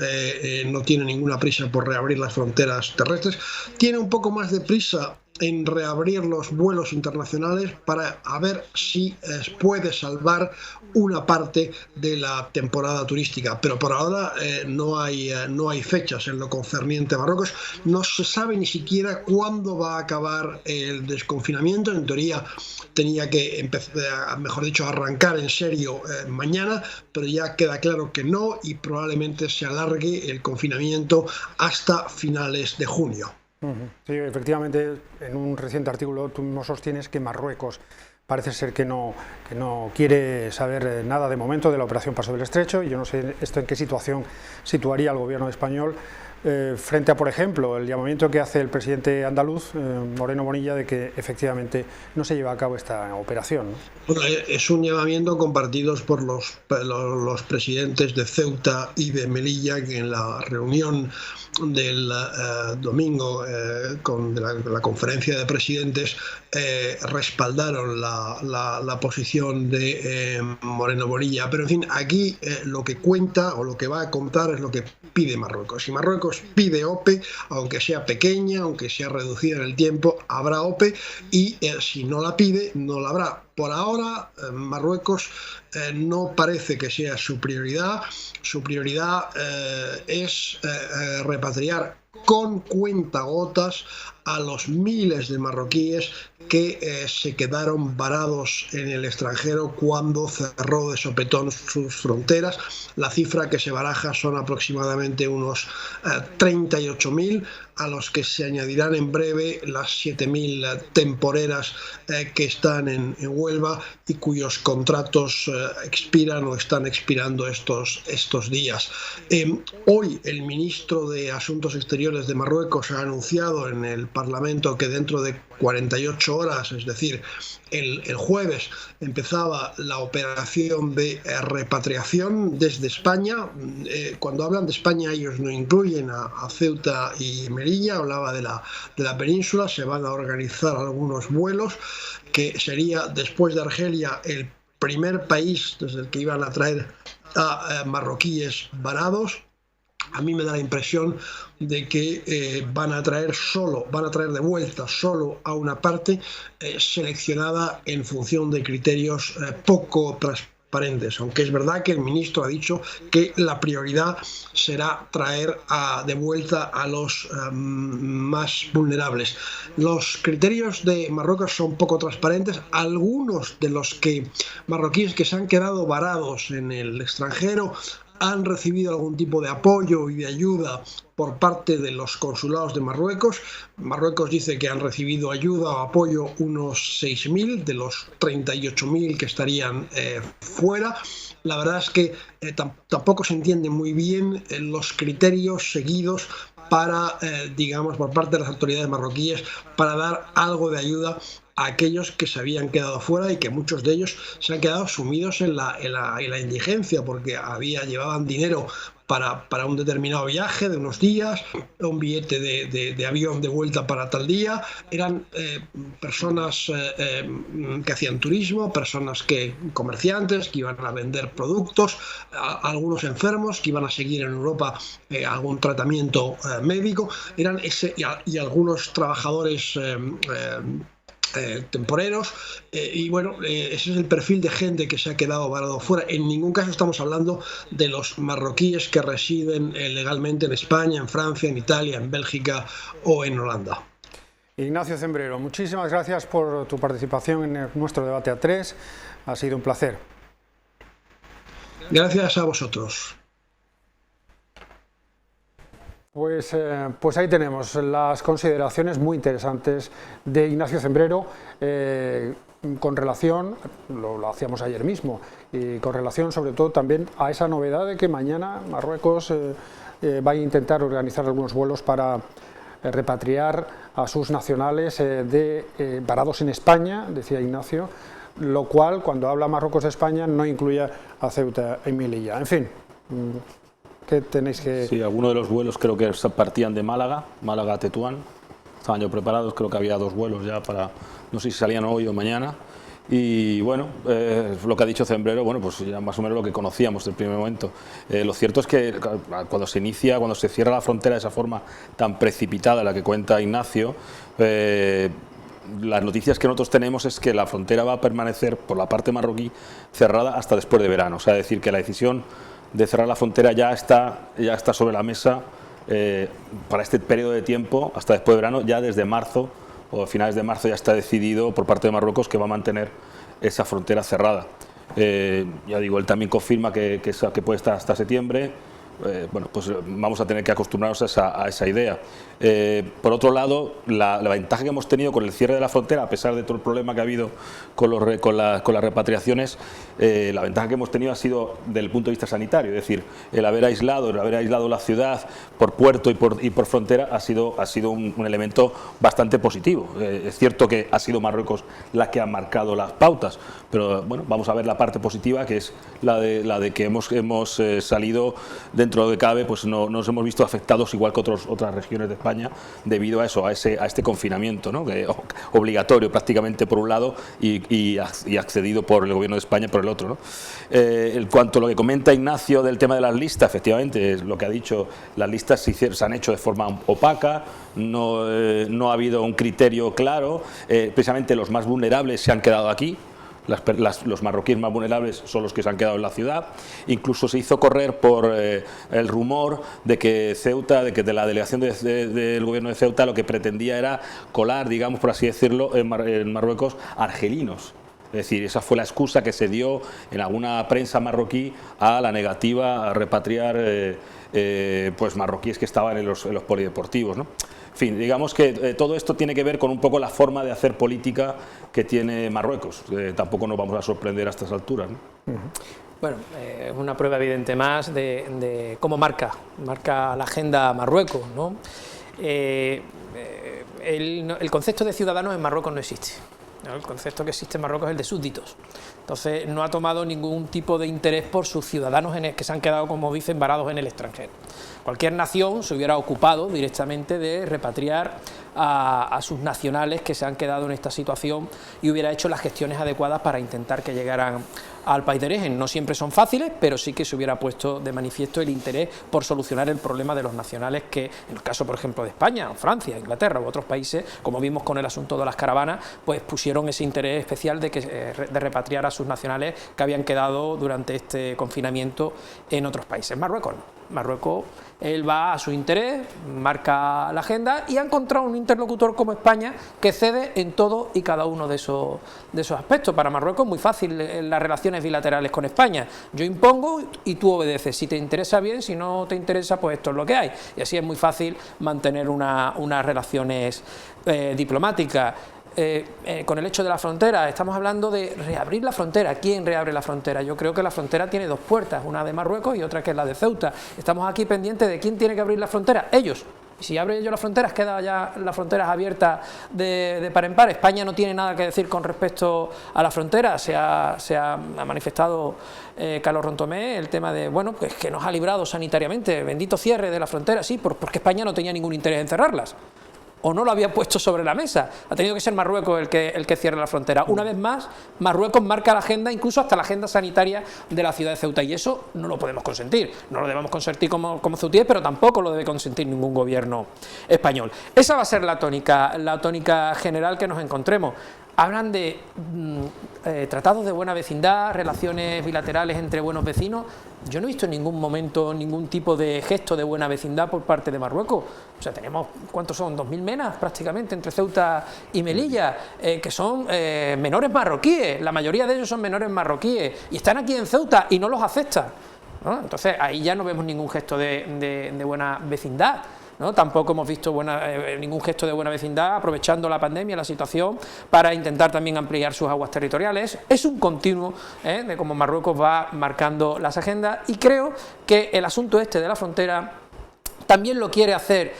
no tiene ninguna prisa por reabrir las fronteras terrestres. Tiene un poco más de prisa en reabrir los vuelos internacionales para ver si puede salvar una parte de la temporada turística, pero por ahora no hay fechas en lo concerniente a Marruecos. No se sabe ni siquiera cuándo va a acabar el desconfinamiento. En teoría tenía que empezar, mejor dicho, arrancar en serio mañana, pero ya queda claro que no, y probablemente se alargue el confinamiento hasta finales de junio. Sí, efectivamente, en un reciente artículo tú mismo sostienes que Marruecos parece ser que no quiere saber nada de momento de la operación Paso del Estrecho, y yo no sé esto en qué situación situaría al gobierno español frente a, por ejemplo, el llamamiento que hace el presidente andaluz, Moreno Bonilla, de que efectivamente no se lleva a cabo esta operación, ¿no? Bueno, es un llamamiento compartido por los presidentes de Ceuta y de Melilla, que en la reunión del domingo de la conferencia de presidentes respaldaron la posición de Moreno Bonilla. Pero en fin, aquí lo que cuenta o lo que va a contar es lo que pide Marruecos. Si Marruecos pide OPE, aunque sea pequeña, aunque sea reducida en el tiempo, habrá OPE, y si no la pide, no la habrá. Por ahora, Marruecos no parece que sea su prioridad. Su prioridad es repatriar con cuentagotas a los miles de marroquíes que se quedaron varados en el extranjero cuando cerró de sopetón sus fronteras. La cifra que se baraja son aproximadamente unos 38.000, a los que se añadirán en breve las 7.000 temporeras que están en Huelva y cuyos contratos expiran o están expirando estos días. Hoy el ministro de Asuntos Exteriores de Marruecos ha anunciado en el Parlamento que dentro de 48 horas, es decir, el jueves, empezaba la operación de repatriación desde España. Cuando hablan de España, ellos no incluyen a Ceuta y Melilla. Hablaba de la península. Se van a organizar algunos vuelos, que sería, después de Argelia, el primer país desde el que iban a traer a marroquíes varados. A mí me da la impresión de que van a traer de vuelta solo a una parte seleccionada en función de criterios poco transparentes, aunque es verdad que el ministro ha dicho que la prioridad será traer de vuelta a los más vulnerables. Los criterios de Marruecos son poco transparentes. Algunos de los marroquíes que se han quedado varados en el extranjero han recibido algún tipo de apoyo y de ayuda por parte de los consulados de Marruecos. Marruecos dice que han recibido ayuda o apoyo unos 6.000 de los 38.000 que estarían fuera. La verdad es que tampoco se entiende muy bien los criterios seguidos para, digamos, por parte de las autoridades marroquíes, para dar algo de ayuda a aquellos que se habían quedado fuera, y que muchos de ellos se han quedado sumidos en la indigencia, porque llevaban dinero para un determinado viaje de unos días, un billete de avión de vuelta para tal día. Eran personas que hacían turismo, comerciantes que iban a vender productos, algunos enfermos que iban a seguir en Europa algún tratamiento médico, y algunos trabajadores temporeros, y bueno, ese es el perfil de gente que se ha quedado varado fuera. En ningún caso estamos hablando de los marroquíes que residen legalmente en España, en Francia, en Italia, en Bélgica o en Holanda. Ignacio Cembrero, muchísimas gracias por tu participación en nuestro debate A3, ha sido un placer. Gracias a vosotros. Pues ahí tenemos las consideraciones muy interesantes de Ignacio Cembrero con relación, lo hacíamos ayer mismo, y con relación sobre todo también a esa novedad de que mañana Marruecos va a intentar organizar algunos vuelos para repatriar a sus nacionales varados en España, decía Ignacio, lo cual, cuando habla Marruecos de España, no incluye a Ceuta y Melilla. En fin, ¿qué tenéis que...? Sí, algunos de los vuelos creo que partían de Málaga a Tetuán, estaban ya preparados, creo que había 2 vuelos ya para, no sé si salían hoy o mañana. Y bueno, lo que ha dicho Zembrero, bueno, pues ya más o menos lo que conocíamos del primer momento. Lo cierto es que cuando se cierra la frontera de esa forma tan precipitada, la que cuenta Ignacio, las noticias que nosotros tenemos es que la frontera va a permanecer por la parte marroquí cerrada hasta después de verano. O sea, decir que la decisión de cerrar la frontera ya está sobre la mesa para este periodo de tiempo, hasta después de verano, ya desde marzo o a finales de marzo ya está decidido por parte de Marruecos que va a mantener esa frontera cerrada. Ya digo, él también confirma que puede estar hasta septiembre. Bueno, pues vamos a tener que acostumbrarnos a esa idea. Por otro lado, la ventaja que hemos tenido con el cierre de la frontera, a pesar de todo el problema que ha habido con las repatriaciones, la ventaja que hemos tenido ha sido desde el punto de vista sanitario, es decir, el haber aislado la ciudad por puerto y por frontera ha sido un elemento bastante positivo. Es cierto que ha sido Marruecos la que ha marcado las pautas, pero bueno, vamos a ver la parte positiva, que es la de que hemos salido, dentro de cabe, pues no nos hemos visto afectados igual que otras regiones de España debido a eso, a este confinamiento, ¿no? Obligatorio prácticamente por un lado y accedido por el gobierno de España por el otro, ¿no? En cuanto a lo que comenta Ignacio del tema de las listas, efectivamente, es lo que ha dicho, las listas se han hecho de forma opaca, no ha habido un criterio claro, precisamente los más vulnerables se han quedado aquí. Los marroquíes más vulnerables son los que se han quedado en la ciudad. Incluso se hizo correr por el rumor de que de la delegación del gobierno de Ceuta lo que pretendía era colar, digamos, por así decirlo, en Marruecos argelinos. Es decir, esa fue la excusa que se dio en alguna prensa marroquí a la negativa a repatriar pues marroquíes que estaban en los polideportivos, ¿no? En fin, digamos que todo esto tiene que ver con un poco la forma de hacer política que tiene Marruecos. Tampoco nos vamos a sorprender a estas alturas, ¿no? Bueno, es una prueba evidente más de cómo marca la agenda Marruecos, ¿no? El concepto de ciudadanos en Marruecos no existe, ¿no? El concepto que existe en Marruecos es el de súbditos. Entonces no ha tomado ningún tipo de interés por sus ciudadanos que se han quedado, como dicen, varados en el extranjero. Cualquier nación se hubiera ocupado directamente de repatriar a sus nacionales que se han quedado en esta situación y hubiera hecho las gestiones adecuadas para intentar que llegaran al país de origen. No siempre son fáciles, pero sí que se hubiera puesto de manifiesto el interés por solucionar el problema de los nacionales que, en el caso, por ejemplo, de España, Francia, Inglaterra u otros países, como vimos con el asunto de las caravanas, pues pusieron ese interés especial de repatriar a sus nacionales que habían quedado durante este confinamiento en otros países. Marruecos no. Marruecos, él va a su interés, marca la agenda y ha encontrado un interlocutor como España que cede en todo y cada uno de esos aspectos. Para Marruecos es muy fácil las relaciones bilaterales con España. Yo impongo y tú obedeces. Si te interesa bien, si no te interesa, pues esto es lo que hay. Y así es muy fácil mantener unas relaciones diplomáticas. Con el hecho de la frontera, estamos hablando de reabrir la frontera. ¿Quién reabre la frontera? Yo creo que la frontera tiene 2 puertas, una de Marruecos y otra que es la de Ceuta. Estamos aquí pendientes de quién tiene que abrir la frontera. Ellos. Y si abren ellos las fronteras, quedan ya las fronteras abiertas de par en par. España no tiene nada que decir con respecto a la frontera. Se ha manifestado Carlos Rontomé el tema de, bueno, pues que nos ha librado sanitariamente. Bendito cierre de la frontera, sí, porque España no tenía ningún interés en cerrarlas. O no lo había puesto sobre la mesa. Ha tenido que ser Marruecos el que cierre la frontera. Una vez más, Marruecos marca la agenda, incluso hasta la agenda sanitaria de la ciudad de Ceuta, y eso no lo podemos consentir. No lo debemos consentir como ceutíes, pero tampoco lo debe consentir ningún gobierno español. Esa va a ser la tónica general que nos encontremos. Hablan de tratados de buena vecindad, relaciones bilaterales entre buenos vecinos. Yo no he visto en ningún momento ningún tipo de gesto de buena vecindad por parte de Marruecos. O sea, tenemos, ¿cuántos son? 2.000 menas prácticamente entre Ceuta y Melilla, que son menores marroquíes. La mayoría de ellos son menores marroquíes y están aquí en Ceuta y no los aceptan, ¿no? Entonces ahí ya no vemos ningún gesto de buena vecindad, ¿no? Tampoco hemos visto ningún gesto de buena vecindad aprovechando la pandemia, la situación, para intentar también ampliar sus aguas territoriales. Es un continuo de cómo Marruecos va marcando las agendas, y creo que el asunto este de la frontera también lo quiere hacer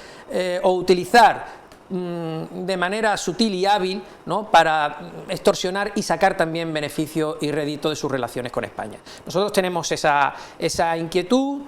o utilizar de manera sutil y hábil, ¿no?, para extorsionar y sacar también beneficio y rédito de sus relaciones con España. Nosotros tenemos esa inquietud,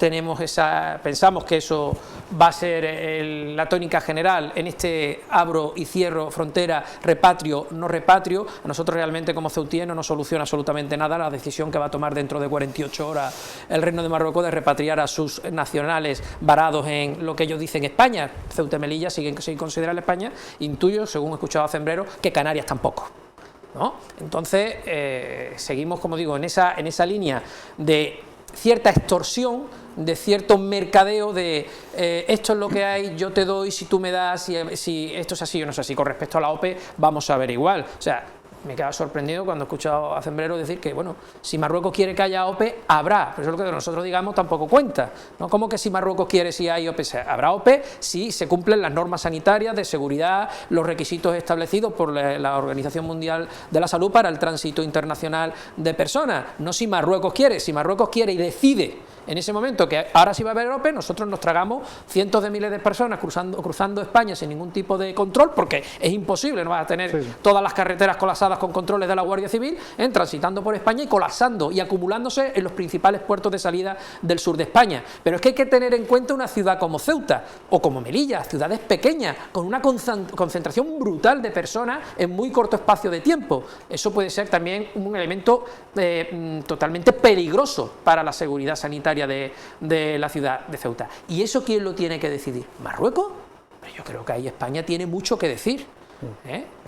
pensamos que eso va a ser la tónica general en este abro y cierro frontera, repatrio, no repatrio. A nosotros realmente como ceutíes no nos soluciona absolutamente nada la decisión que va a tomar dentro de 48 horas el Reino de Marruecos de repatriar a sus nacionales varados en lo que ellos dicen España. Ceuta y Melilla siguen sin considerar España. Intuyo, según he escuchado a Zembrero, que Canarias tampoco, ¿no? Entonces, seguimos, como digo, en esa línea de cierta extorsión, de cierto mercadeo de esto es lo que hay, yo te doy, si tú me das, si esto es así o no es así. Con respecto a la OPE, vamos a ver igual. O sea, me queda sorprendido cuando he escuchado a Zembrero decir que, bueno, si Marruecos quiere que haya OPE, habrá, pero eso es lo que nosotros digamos tampoco cuenta, ¿no? ¿Cómo que si Marruecos quiere, si hay OPE? Habrá OPE si se cumplen las normas sanitarias de seguridad, los requisitos establecidos por la Organización Mundial de la Salud para el tránsito internacional de personas, no si Marruecos quiere. Si Marruecos quiere y decide en ese momento que ahora sí va a haber OPE, nosotros nos tragamos cientos de miles de personas cruzando España sin ningún tipo de control, porque es imposible, no vas a tener todas las carreteras colapsadas con controles de la Guardia Civil, transitando por España y colapsando y acumulándose en los principales puertos de salida del sur de España. Pero es que hay que tener en cuenta una ciudad como Ceuta o como Melilla, ciudades pequeñas, con una concentración brutal de personas en muy corto espacio de tiempo. Eso puede ser también un elemento totalmente peligroso para la seguridad sanitaria de la ciudad de Ceuta. ¿Y eso quién lo tiene que decidir? ¿Marruecos? Pero yo creo que ahí España tiene mucho que decir,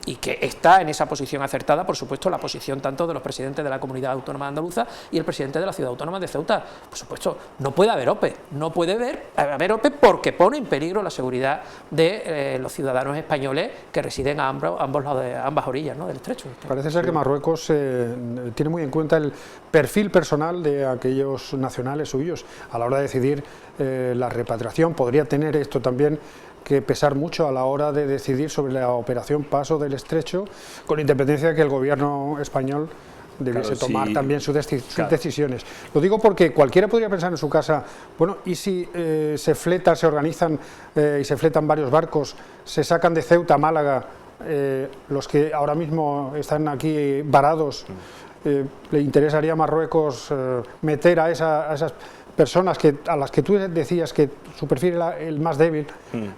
y que está en esa posición acertada, por supuesto, la posición tanto de los presidentes de la Comunidad Autónoma Andaluza y el presidente de la Ciudad Autónoma de Ceuta. Por supuesto, no puede haber OPE, no puede haber OPE porque pone en peligro la seguridad de los ciudadanos españoles que residen a ambos lados de ambas orillas, ¿no?, del estrecho. Parece ser que Marruecos tiene muy en cuenta el perfil personal de aquellos nacionales suyos a la hora de decidir la repatriación. Podría tener esto también que pesar mucho a la hora de decidir sobre la operación Paso del Estrecho, con independencia de que el gobierno español debiese tomar también sus decisiones. Lo digo porque cualquiera podría pensar en su casa, bueno, y si se organizan y se fletan varios barcos, se sacan de Ceuta a Málaga los que ahora mismo están aquí varados, ¿le interesaría a Marruecos meter a esas personas a las que tú decías que su perfil era el más débil,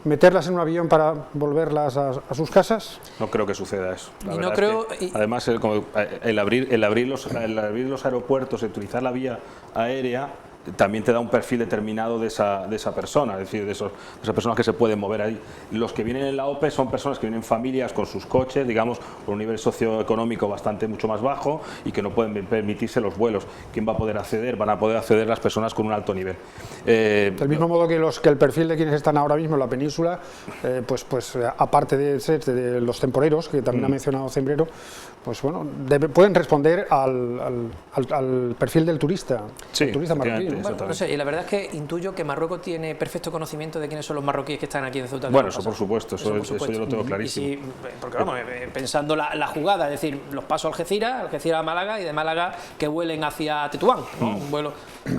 meterlas en un avión para volverlas a sus casas? No creo que suceda eso. Y no creo, además, el abrir los aeropuertos, el utilizar la vía aérea, también te da un perfil determinado de esa persona, es decir, de esas personas que se pueden mover ahí. Los que vienen en la OPE son personas que vienen en familias con sus coches, digamos, con un nivel socioeconómico mucho más bajo y que no pueden permitirse los vuelos. ¿Quién va a poder acceder? Van a poder acceder las personas con un alto nivel. Del mismo modo que el perfil de quienes están ahora mismo en la península, pues aparte de ser de los temporeros, que también ha mencionado Zembrero, pues bueno, pueden responder al perfil del turista, el turista marroquí. Bueno, no sé, y la verdad es que intuyo que Marruecos tiene perfecto conocimiento de quiénes son los marroquíes que están aquí en Ceuta. Bueno, eso por supuesto, eso yo lo tengo clarísimo. Y porque vamos, pensando la jugada, es decir, los pasos a Algeciras a Málaga y de Málaga que vuelen hacia Tetuán, ¿no? Un vuelo.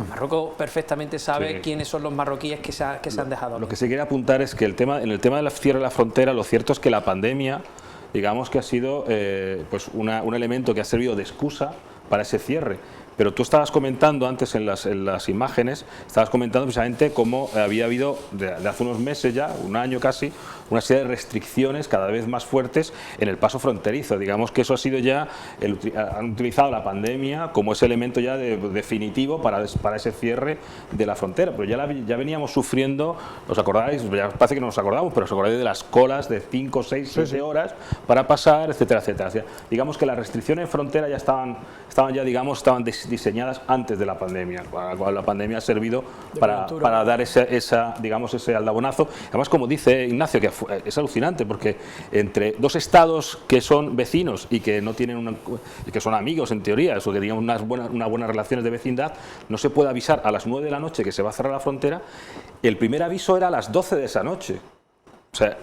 Marruecos perfectamente sabe quiénes son los marroquíes que se han dejado. Lo que se quiere apuntar es que en el tema del cierre de la frontera, lo cierto es que la pandemia, digamos que ha sido pues un elemento que ha servido de excusa para ese cierre. Pero tú estabas comentando antes en las imágenes, estabas comentando precisamente cómo había habido, de hace unos meses ya, un año casi, una serie de restricciones cada vez más fuertes en el paso fronterizo. Digamos que eso ha sido ya, han utilizado la pandemia como ese elemento ya definitivo para ese cierre de la frontera. Pero ya veníamos sufriendo, ¿os acordáis? Ya parece que no nos acordamos, pero os acordáis de las colas de 5, 6, 7 horas para pasar, etcétera, etcétera. O sea, digamos que las restricciones en frontera ya estaban diseñadas antes de la pandemia. La pandemia ha servido para dar ese aldabonazo. Además, como dice Ignacio, que es alucinante, porque entre dos estados que son vecinos y que no tienen que son amigos en teoría, eso que digamos unas buenas relaciones de vecindad, no se puede avisar a las 9 de la noche que se va a cerrar la frontera. El primer aviso era a las 12 de esa noche. O sea,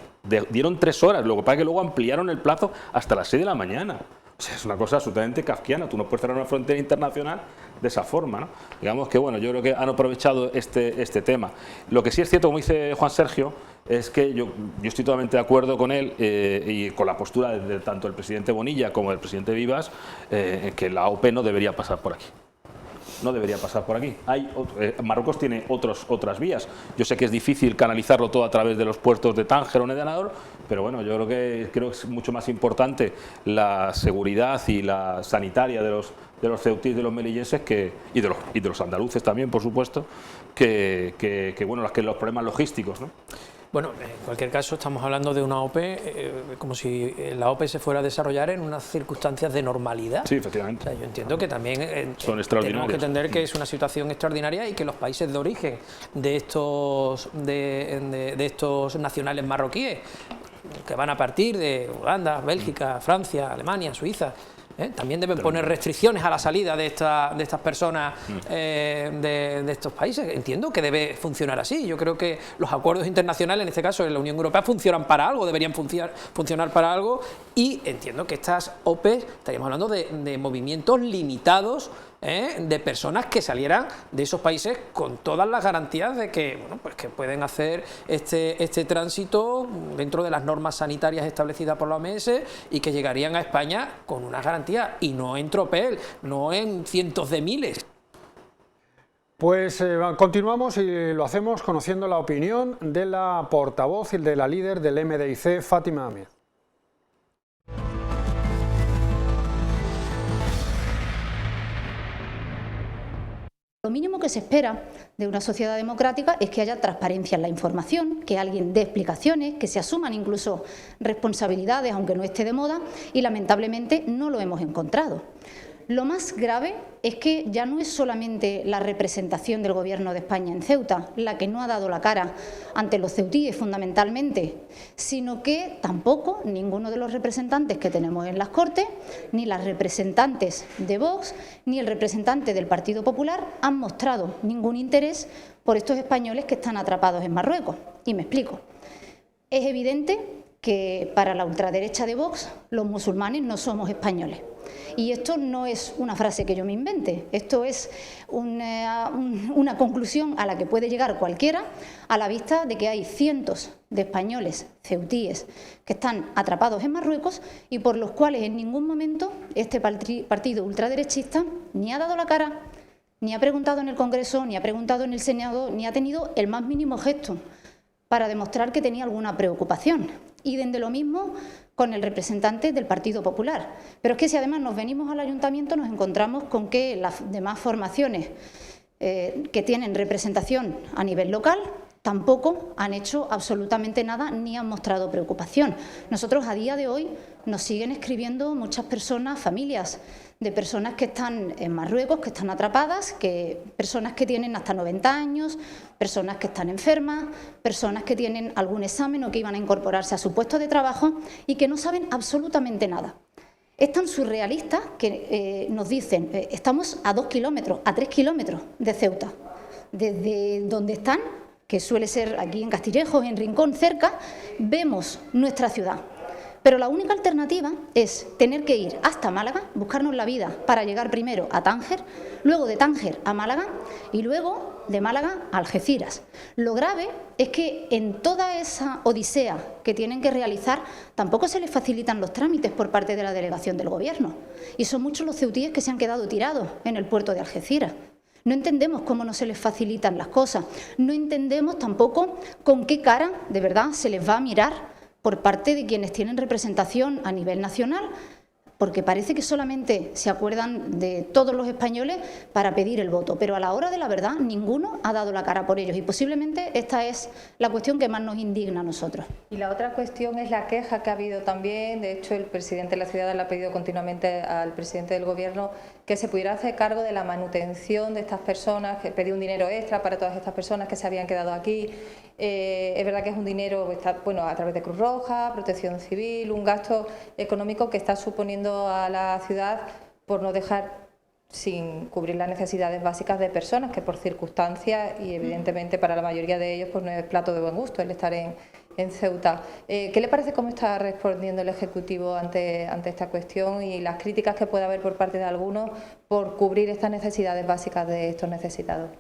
dieron 3 horas, lo que pasa es que luego ampliaron el plazo hasta las 6 de la mañana. O sea, es una cosa absolutamente kafkiana. Tú no puedes cerrar una frontera internacional de esa forma, ¿no? Digamos que, bueno, yo creo que han aprovechado este tema. Lo que sí es cierto, como dice Juan Sergio, es que yo estoy totalmente de acuerdo con él y con la postura de tanto el presidente Bonilla como del presidente Vivas, que la OPE no debería pasar por aquí. No debería pasar por aquí. Marruecos tiene otras vías. Yo sé que es difícil canalizarlo todo a través de los puertos de Tánger o Nedanador, pero bueno, yo creo que es mucho más importante la seguridad y la sanitaria de los ceutíes, de los melillenses y de los andaluces también, por supuesto, que los problemas logísticos, ¿no? Bueno, en cualquier caso estamos hablando de una OPE como si la OPE se fuera a desarrollar en unas circunstancias de normalidad. Sí, efectivamente. O sea, yo entiendo que también son tenemos que entender que es una situación extraordinaria y que los países de origen de estos nacionales marroquíes, que van a partir de Holanda, Bélgica, Francia, Alemania, Suiza, también deben poner restricciones a la salida de estas personas de estos países. Entiendo que debe funcionar así. Yo creo que los acuerdos internacionales, en este caso en la Unión Europea, funcionan para algo, deberían funcionar para algo, y entiendo que estas OPE, estaríamos hablando de movimientos limitados de personas que salieran de esos países con todas las garantías de que, bueno, pues que pueden hacer este tránsito dentro de las normas sanitarias establecidas por la OMS y que llegarían a España con una garantía y no en tropel, no en cientos de miles. Pues continuamos y lo hacemos conociendo la opinión de la portavoz y de la líder del MDIC, Fátima Amir. Lo mínimo que se espera de una sociedad democrática es que haya transparencia en la información, que alguien dé explicaciones, que se asuman incluso responsabilidades, aunque no esté de moda, y lamentablemente no lo hemos encontrado. Lo más grave es que ya no es solamente la representación del Gobierno de España en Ceuta la que no ha dado la cara ante los ceutíes fundamentalmente, sino que tampoco ninguno de los representantes que tenemos en las Cortes, ni las representantes de Vox, ni el representante del Partido Popular han mostrado ningún interés por estos españoles que están atrapados en Marruecos. Y me explico. Es evidente que para la ultraderecha de Vox los musulmanes no somos españoles. Y esto no es una frase que yo me invente, esto es una conclusión a la que puede llegar cualquiera a la vista de que hay cientos de españoles ceutíes que están atrapados en Marruecos y por los cuales en ningún momento este partido ultraderechista ni ha dado la cara, ni ha preguntado en el Congreso, ni ha preguntado en el Senado, ni ha tenido el más mínimo gesto para demostrar que tenía alguna preocupación. Y de lo mismo con el representante del Partido Popular. Pero es que si además nos venimos al Ayuntamiento nos encontramos con que las demás formaciones que tienen representación a nivel local tampoco han hecho absolutamente nada ni han mostrado preocupación. Nosotros a día de hoy nos siguen escribiendo muchas personas, familias de personas que están en Marruecos, que están atrapadas, personas que tienen hasta 90 años, personas que están enfermas, personas que tienen algún examen o que iban a incorporarse a su puesto de trabajo y que no saben absolutamente nada. Es tan surrealista que nos dicen, estamos a 2 kilómetros, a 3 kilómetros de Ceuta, desde donde están, que suele ser aquí en Castillejos, en Rincón, cerca, vemos nuestra ciudad. Pero la única alternativa es tener que ir hasta Málaga, buscarnos la vida para llegar primero a Tánger, luego de Tánger a Málaga y luego de Málaga a Algeciras. Lo grave es que en toda esa odisea que tienen que realizar tampoco se les facilitan los trámites por parte de la delegación del Gobierno. Y son muchos los ceutíes que se han quedado tirados en el puerto de Algeciras. No entendemos cómo no se les facilitan las cosas. No entendemos tampoco con qué cara de verdad se les va a mirar por parte de quienes tienen representación a nivel nacional, porque parece que solamente se acuerdan de todos los españoles para pedir el voto, pero a la hora de la verdad ninguno ha dado la cara por ellos y posiblemente esta es la cuestión que más nos indigna a nosotros. Y la otra cuestión es la queja que ha habido también, de hecho el presidente de la ciudad le ha pedido continuamente al presidente del Gobierno que se pudiera hacer cargo de la manutención de estas personas, que pedía un dinero extra para todas estas personas que se habían quedado aquí. Es verdad que es un dinero a través de Cruz Roja, Protección Civil, un gasto económico que está suponiendo a la ciudad por no dejar sin cubrir las necesidades básicas de personas que por circunstancias y evidentemente para la mayoría de ellos pues no es plato de buen gusto el estar en en Ceuta. ¿Qué le parece cómo está respondiendo el Ejecutivo ante esta cuestión y las críticas que puede haber por parte de algunos por cubrir estas necesidades básicas de estos necesitados?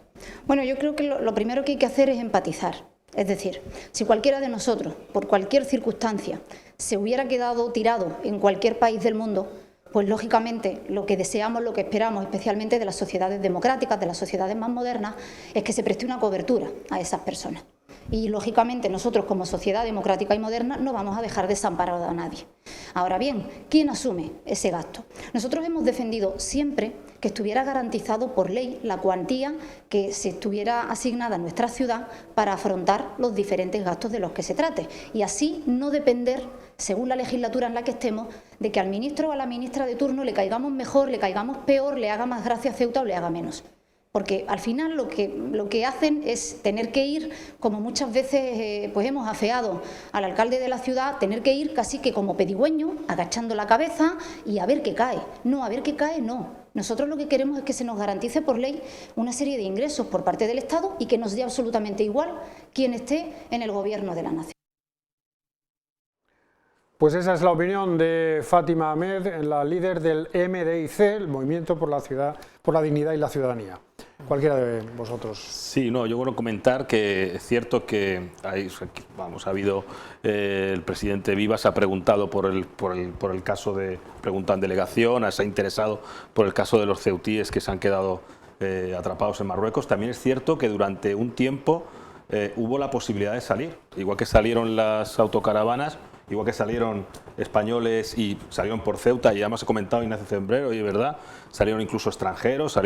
Bueno, yo creo que lo primero que hay que hacer es empatizar. Es decir, si cualquiera de nosotros, por cualquier circunstancia, se hubiera quedado tirado en cualquier país del mundo, pues lógicamente lo que deseamos, lo que esperamos, especialmente de las sociedades democráticas, de las sociedades más modernas, es que se preste una cobertura a esas personas. Y lógicamente nosotros como sociedad democrática y moderna no vamos a dejar desamparado a nadie. Ahora bien, ¿quién asume ese gasto? Nosotros hemos defendido siempre que estuviera garantizado por ley la cuantía que se estuviera asignada a nuestra ciudad para afrontar los diferentes gastos de los que se trate y así no depender, según la legislatura en la que estemos, de que al ministro o a la ministra de turno le caigamos mejor, le caigamos peor, le haga más gracia a Ceuta o le haga menos. Porque al final lo que hacen es tener que ir, como muchas veces pues hemos afeado al alcalde de la ciudad, tener que ir casi que como pedigüeño, agachando la cabeza y a ver qué cae. No, a ver qué cae, no. Nosotros lo que queremos es que se nos garantice por ley una serie de ingresos por parte del Estado y que nos dé absolutamente igual quien esté en el gobierno de la nación. Pues esa es la opinión de Fátima Ahmed, la líder del MDIC, el Movimiento por la Dignidad y la Ciudadanía. Cualquiera de vosotros. Sí, no, yo quiero comentar que es cierto que ha habido, el presidente Vivas ha preguntado por el caso de, pregunta en delegación, se ha interesado por el caso de los ceutíes que se han quedado atrapados en Marruecos. También es cierto que durante un tiempo hubo la posibilidad de salir, igual que salieron las autocaravanas, igual que salieron españoles y salieron por Ceuta, y además he comentado Ignacio Zembrero, y es verdad, salieron incluso extranjeros,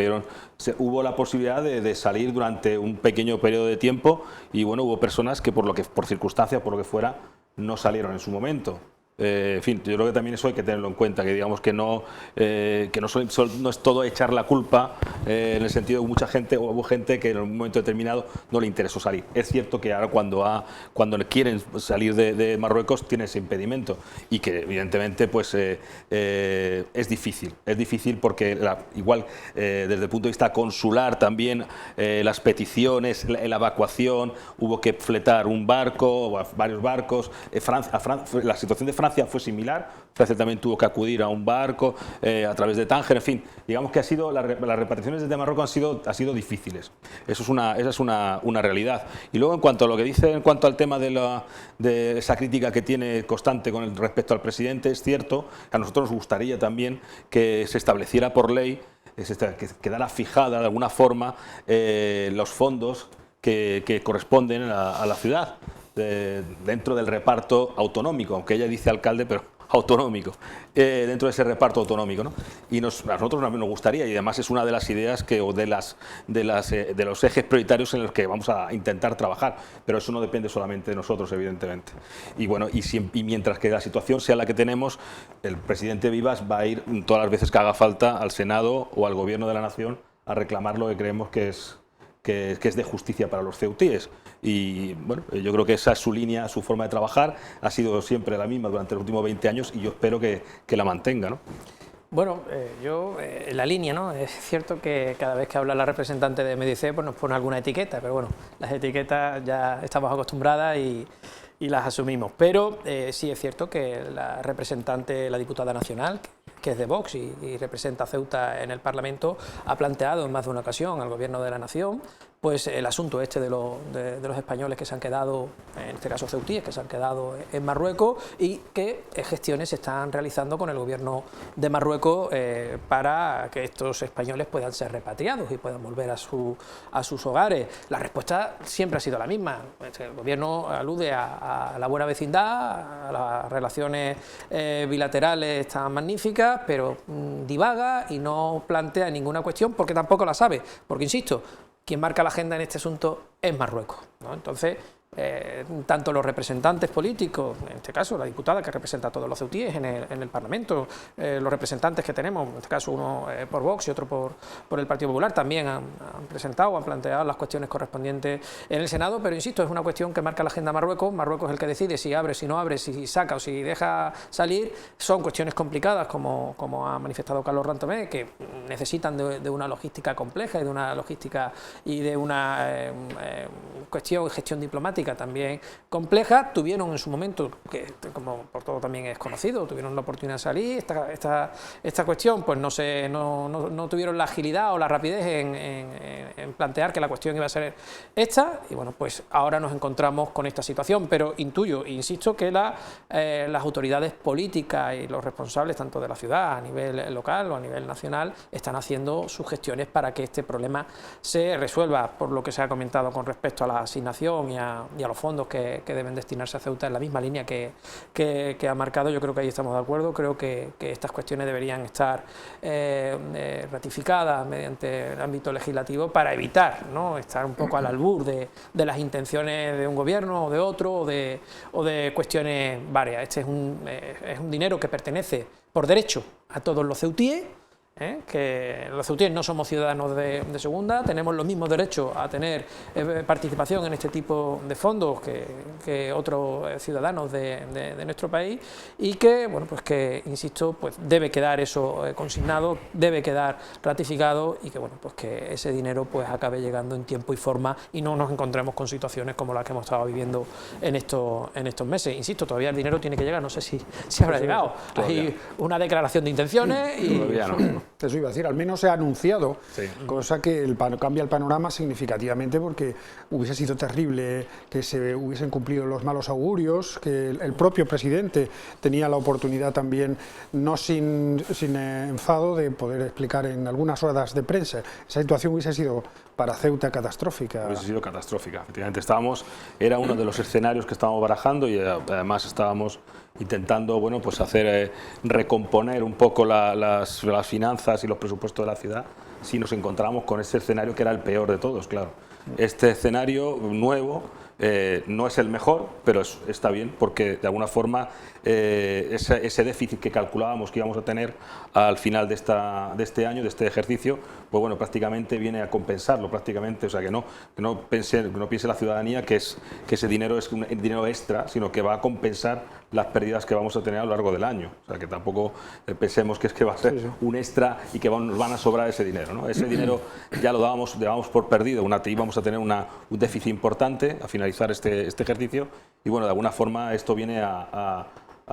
hubo la posibilidad de salir durante un pequeño periodo de tiempo y bueno, hubo personas que por circunstancias, por lo que fuera, no salieron en su momento. En fin, yo creo que también eso hay que tenerlo en cuenta, que digamos que no es todo echar la culpa, en el sentido de que mucha gente, o hubo gente que en un momento determinado no le interesó salir. Es cierto que ahora cuando quieren salir de Marruecos tiene ese impedimento y que evidentemente pues es difícil porque igual desde el punto de vista consular también las peticiones, la evacuación, hubo que fletar un barco o varios barcos. La situación de Francia fue similar. Francia también tuvo que acudir a un barco a través de Tánger. En fin, digamos que las repatriaciones desde Marruecos han sido difíciles. Esa es una realidad. Y luego en cuanto a lo que dice, en cuanto al tema de esa crítica que tiene constante con respecto al presidente, es cierto que a nosotros nos gustaría también que se estableciera por ley, que quedara fijada de alguna forma los fondos que corresponden a la ciudad, dentro del reparto autonómico, aunque ella dice alcalde, pero autonómico, dentro de ese reparto autonómico, ¿no? Y a nosotros nos gustaría, y además es una de las ideas de los ejes prioritarios en los que vamos a intentar trabajar, pero eso no depende solamente de nosotros, evidentemente. Y bueno, y mientras que la situación sea la que tenemos, el presidente Vivas va a ir todas las veces que haga falta al Senado o al Gobierno de la Nación a reclamar lo que creemos que es de justicia para los ceutíes. Y bueno, yo creo que esa es su línea, su forma de trabajar, ha sido siempre la misma durante los últimos 20 años y yo espero que la mantenga, ¿no? Bueno, la línea, ¿no? Es cierto que cada vez que habla la representante de MDIC pues nos pone alguna etiqueta, pero bueno, las etiquetas ya estamos acostumbradas y las asumimos. Pero sí es cierto que la representante, la diputada nacional, que es de Vox y representa a Ceuta en el Parlamento, ha planteado en más de una ocasión al Gobierno de la Nación pues el asunto este de los españoles que se han quedado, en este caso ceutíes, que se han quedado en Marruecos y que gestiones se están realizando con el Gobierno de Marruecos para que estos españoles puedan ser repatriados y puedan volver a sus hogares. La respuesta siempre ha sido la misma. El Gobierno alude a la buena vecindad, a las relaciones bilaterales tan magníficas, pero divaga y no plantea ninguna cuestión porque tampoco la sabe, porque insisto, quien marca la agenda en este asunto es Marruecos, ¿no? Entonces, tanto los representantes políticos, en este caso la diputada que representa a todos los ceutíes en el Parlamento, los representantes que tenemos, en este caso uno por Vox y otro por el Partido Popular, también han presentado, han planteado las cuestiones correspondientes en el Senado, pero insisto, es una cuestión que marca la agenda Marruecos. Marruecos es el que decide si abre, si no abre, si saca o si deja salir. Son cuestiones complicadas, como ha manifestado Carlos Rantomé, que necesitan de una logística compleja y de una logística y de una gestión diplomática económica también compleja, tuvieron en su momento, que como por todo también es conocido, tuvieron la oportunidad de salir, esta cuestión pues no tuvieron la agilidad o la rapidez en plantear que la cuestión iba a ser esta, y bueno, pues ahora nos encontramos con esta situación, pero intuyo e insisto que las autoridades políticas y los responsables tanto de la ciudad a nivel local o a nivel nacional están haciendo sus gestiones para que este problema se resuelva, por lo que se ha comentado con respecto a la asignación y a los fondos que deben destinarse a Ceuta en la misma línea que ha marcado. Yo creo que ahí estamos de acuerdo, creo que estas cuestiones deberían estar ratificadas mediante el ámbito legislativo para evitar, ¿no?, estar un poco al albur de las intenciones de un gobierno o de otro o de cuestiones varias. Este es un dinero que pertenece por derecho a todos los ceutíes, que los ceutíes no somos ciudadanos de segunda, tenemos los mismos derechos a tener participación en este tipo de fondos que otros ciudadanos de nuestro país, y que, bueno, pues que, insisto, pues debe quedar eso consignado, debe quedar ratificado, y que, bueno, pues que ese dinero pues acabe llegando en tiempo y forma y no nos encontremos con situaciones como las que hemos estado viviendo en estos meses. Insisto, todavía el dinero tiene que llegar, no sé si habrá llegado. Hay una declaración de intenciones y... Todavía no. Eso iba a decir, al menos se ha anunciado, cosa que cambia el panorama significativamente, porque hubiese sido terrible que se hubiesen cumplido los malos augurios, que el propio presidente tenía la oportunidad también, no sin enfado, de poder explicar en algunas horas de prensa. Esa situación hubiese sido para Ceuta catastrófica. Hubiese sido catastrófica, efectivamente. Era uno de los escenarios que estábamos barajando, y además estábamos intentando, bueno, pues recomponer un poco las finanzas y los presupuestos de la ciudad, si nos encontramos con ese escenario que era el peor de todos, claro. Este escenario nuevo no es el mejor, pero está bien, porque de alguna forma ese déficit que calculábamos que íbamos a tener al final de este año, de este ejercicio, pues bueno, prácticamente viene a compensarlo, prácticamente, o sea, que no piense la ciudadanía que ese dinero es un dinero extra, sino que va a compensar las pérdidas que vamos a tener a lo largo del año. O sea, que tampoco pensemos que es que va a ser un extra y que nos van a sobrar ese dinero, ¿no? Ese dinero ya lo dábamos por perdido, íbamos a tener un déficit importante a finalizar este ejercicio, y bueno, de alguna forma esto viene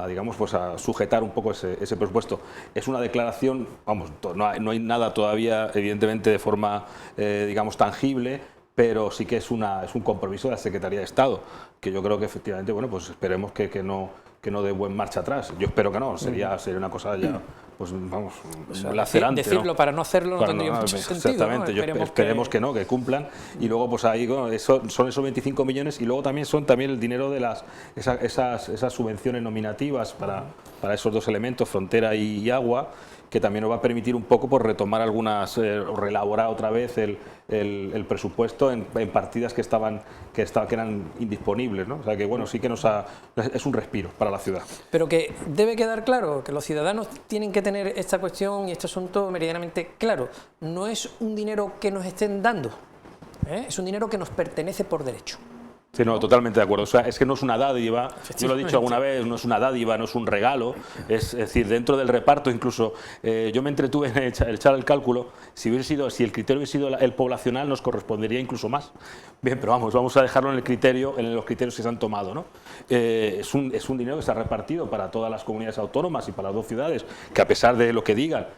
digamos, pues a sujetar un poco ese presupuesto. Es una declaración, vamos, no hay nada todavía, evidentemente, de forma, digamos, tangible, pero sí que es un compromiso de la Secretaría de Estado, que yo creo que efectivamente, bueno, pues esperemos que no dé buen marcha atrás. Yo espero que no, sería una cosa ya, pues vamos, lacerante, decirlo, ¿no? Para no hacerlo no tendría mucho sentido. Exactamente, ¿no? Esperemos que no, que cumplan, y luego pues ahí son esos 25 millones, y luego también el dinero de esas subvenciones nominativas para esos dos elementos, frontera y agua, que también nos va a permitir un poco por retomar algunas, o reelaborar otra vez el presupuesto en partidas que eran indisponibles, ¿no? O sea que bueno, sí que es un respiro para la ciudad. Pero que debe quedar claro que los ciudadanos tienen que tener esta cuestión y este asunto meridianamente claro. No es un dinero que nos estén dando, es un dinero que nos pertenece por derecho. Sí, no, totalmente de acuerdo. O sea, es que no es una dádiva, yo lo he dicho alguna vez, no es una dádiva, no es un regalo, es decir, dentro del reparto incluso, yo me entretuve en echar el cálculo, si el criterio hubiese sido el poblacional nos correspondería incluso más. Bien, pero vamos a dejarlo en los criterios que se han tomado, ¿no? Es un dinero que se ha repartido para todas las comunidades autónomas y para las dos ciudades, que a pesar de lo que digan,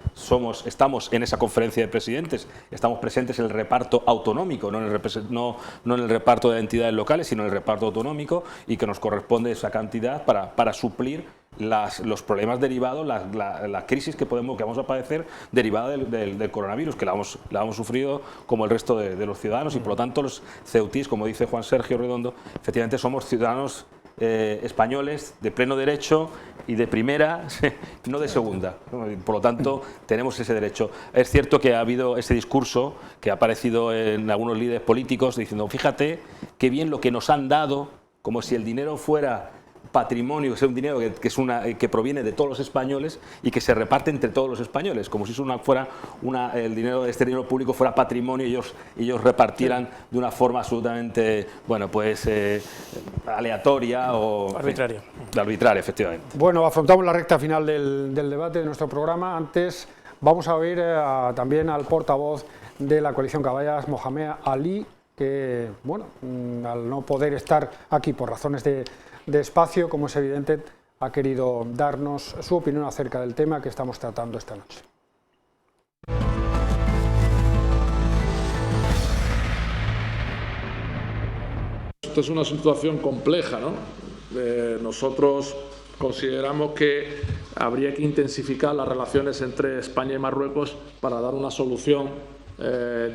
estamos en esa conferencia de presidentes, estamos presentes en el reparto autonómico, no en el reparto de entidades locales, sino el reparto autonómico, y que nos corresponde esa cantidad para suplir los problemas derivados, la crisis que vamos a padecer derivada del coronavirus, que la hemos sufrido como el resto de los ciudadanos, y por lo tanto los ceutíes, como dice Juan Sergio Redondo, efectivamente somos ciudadanos españoles de pleno derecho y de primera, no de segunda, ¿no? Por lo tanto tenemos ese derecho. Es cierto que ha habido ese discurso que ha aparecido en algunos líderes políticos diciendo, fíjate qué bien lo que nos han dado, como si el dinero fuera patrimonio, que sea un dinero que proviene de todos los españoles y que se reparte entre todos los españoles, como si eso este dinero público fuera patrimonio y ellos repartieran de una forma absolutamente, bueno, pues aleatoria o arbitraria. Arbitraria, efectivamente. Bueno, afrontamos la recta final del debate de nuestro programa. Antes vamos a oír también al portavoz de la coalición Caballas, Mohamed Ali que, bueno, al no poder estar aquí por razones de espacio, como es evidente, ha querido darnos su opinión acerca del tema que estamos tratando esta noche. Esta es una situación compleja, ¿no? Nosotros consideramos que habría que intensificar las relaciones entre España y Marruecos para dar una solución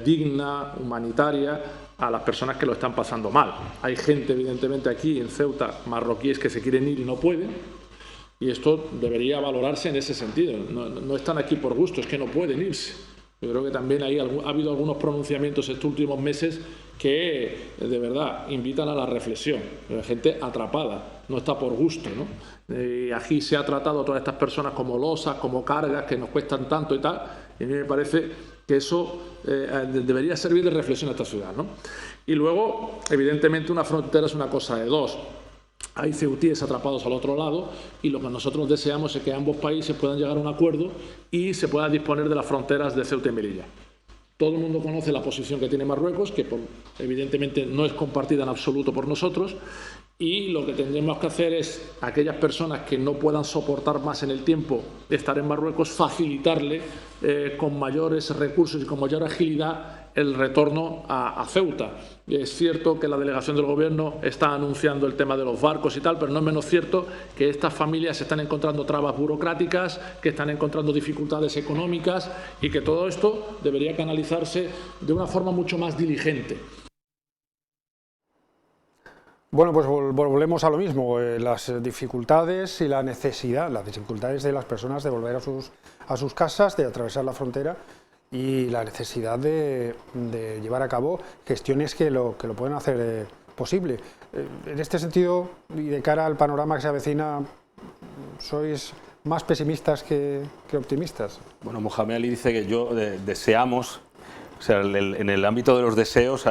digna, humanitaria, a las personas que lo están pasando mal. Hay gente, evidentemente, aquí en Ceuta, marroquíes que se quieren ir y no pueden, y esto debería valorarse en ese sentido. No están aquí por gusto, es que no pueden irse. Yo creo que también ahí ha habido algunos pronunciamientos estos últimos meses que de verdad invitan a la reflexión. La gente atrapada, no está por gusto, ¿no? Y aquí se ha tratado a todas estas personas como losas, como cargas que nos cuestan tanto y tal, y a mí me parece que eso debería servir de reflexión a esta ciudad, ¿no? Y luego, evidentemente, una frontera es una cosa de dos. Hay ceutíes atrapados al otro lado y lo que nosotros deseamos es que ambos países puedan llegar a un acuerdo y se pueda disponer de las fronteras de Ceuta y Melilla. Todo el mundo conoce la posición que tiene Marruecos, que evidentemente no es compartida en absoluto por nosotros, y lo que tendremos que hacer es a aquellas personas que no puedan soportar más en el tiempo estar en Marruecos, facilitarle con mayores recursos y con mayor agilidad el retorno a Ceuta. Es cierto que la delegación del Gobierno está anunciando el tema de los barcos y tal, pero no es menos cierto que estas familias están encontrando trabas burocráticas, que están encontrando dificultades económicas y que todo esto debería canalizarse de una forma mucho más diligente. Bueno, pues volvemos a lo mismo, las dificultades y la necesidad, las dificultades de las personas de volver a sus casas, de atravesar la frontera, y la necesidad de llevar a cabo gestiones que lo pueden hacer posible. En este sentido, y de cara al panorama que se avecina, ¿sois más pesimistas que optimistas? Bueno, Mohamed Ali dice que deseamos, o sea, en el ámbito de los deseos,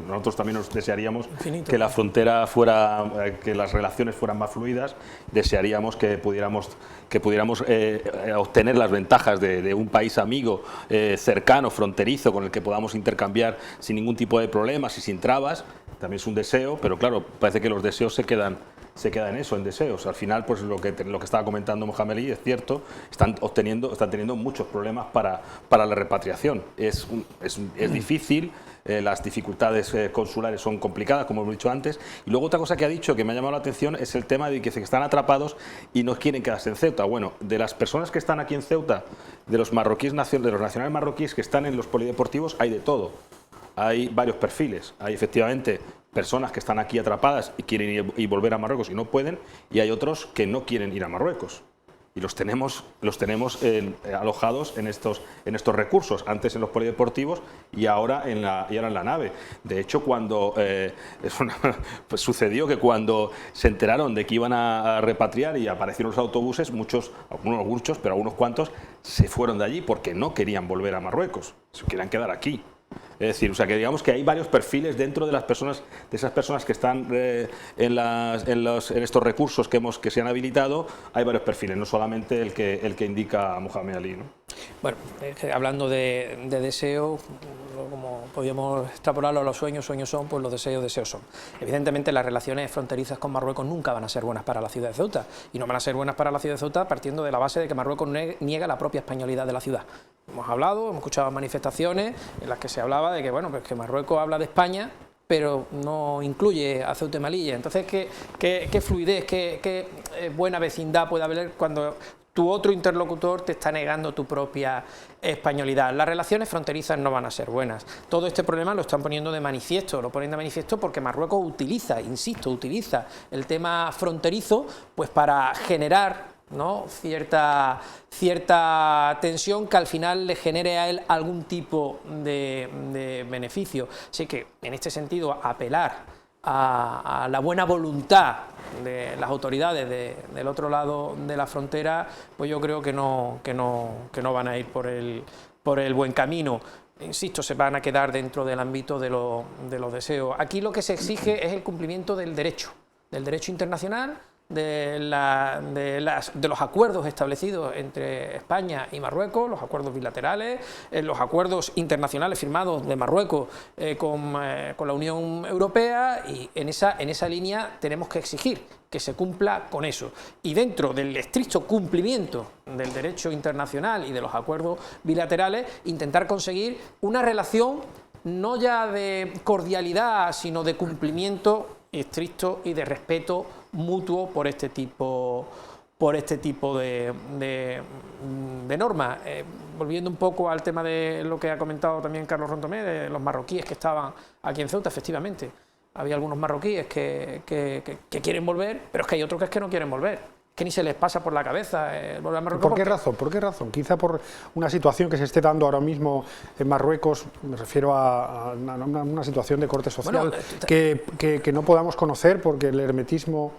nosotros también nos desearíamos que la frontera fuera, que las relaciones fueran más fluidas, desearíamos que pudiéramos obtener las ventajas de un país amigo, cercano, fronterizo, con el que podamos intercambiar sin ningún tipo de problemas y sin trabas. También es un deseo, pero claro, parece que los deseos se quedan en eso, en deseos. Al final, pues lo que estaba comentando Mohamed Ali es cierto, están teniendo muchos problemas para la repatriación. Es difícil, las dificultades consulares son complicadas, como hemos dicho antes. Y luego otra cosa que ha dicho que me ha llamado la atención es el tema de que están atrapados y no quieren quedarse en Ceuta. Bueno, de las personas que están aquí en Ceuta, de los nacionales marroquíes que están en los polideportivos, hay de todo. Hay varios perfiles. Hay efectivamente personas que están aquí atrapadas y quieren ir y volver a Marruecos y no pueden, y hay otros que no quieren ir a Marruecos. Y los tenemos alojados en estos recursos, antes en los polideportivos y ahora en la nave. De hecho, pues sucedió que cuando se enteraron de que iban a repatriar y aparecieron los autobuses, algunos, pero algunos cuantos se fueron de allí porque no querían volver a Marruecos, se querían quedar aquí. Es decir, o sea, que digamos que hay varios perfiles dentro de esas personas que están en estos recursos que se han habilitado, hay varios perfiles, no solamente el que indica Mohamed Ali, ¿no? Bueno, hablando de deseo, como podíamos extrapolarlo a los sueños son, pues los deseos son. Evidentemente las relaciones fronterizas con Marruecos nunca van a ser buenas para la ciudad de Ceuta, y no van a ser buenas para la ciudad de Ceuta partiendo de la base de que Marruecos niega la propia españolidad de la ciudad. Hemos escuchado manifestaciones en las que se hablaba de que, bueno, pues que Marruecos habla de España, pero no incluye a Ceuta y Melilla. Entonces, ¿qué fluidez, qué buena vecindad puede haber cuando tu otro interlocutor te está negando tu propia españolidad? Las relaciones fronterizas no van a ser buenas. Todo este problema lo están poniendo de manifiesto, lo ponen de manifiesto porque Marruecos utiliza el tema fronterizo pues para generar, ¿no?, cierta tensión que al final le genere a él algún tipo de beneficio. Así que, en este sentido, apelar a la buena voluntad de las autoridades del otro lado de la frontera, pues yo creo que no van a ir por el buen camino. Insisto, se van a quedar dentro del ámbito de los deseos. Aquí lo que se exige es el cumplimiento del derecho internacional, de los acuerdos establecidos entre España y Marruecos, los acuerdos bilaterales, los acuerdos internacionales firmados de Marruecos con la Unión Europea, y en esa línea tenemos que exigir que se cumpla con eso. Y dentro del estricto cumplimiento del derecho internacional y de los acuerdos bilaterales, intentar conseguir una relación no ya de cordialidad, sino de cumplimiento estricto y de respeto mutuo por este tipo de normas. Volviendo un poco al tema de lo que ha comentado también Carlos Rontomé, de los marroquíes que estaban aquí en Ceuta, efectivamente, había algunos marroquíes que quieren volver, pero es que hay otros que no quieren volver, que ni se les pasa por la cabeza volver a Marruecos. ¿Por qué razón? ¿Por qué razón? Quizá por una situación que se esté dando ahora mismo en Marruecos, me refiero a una situación de corte social, bueno, que no podamos conocer porque el hermetismo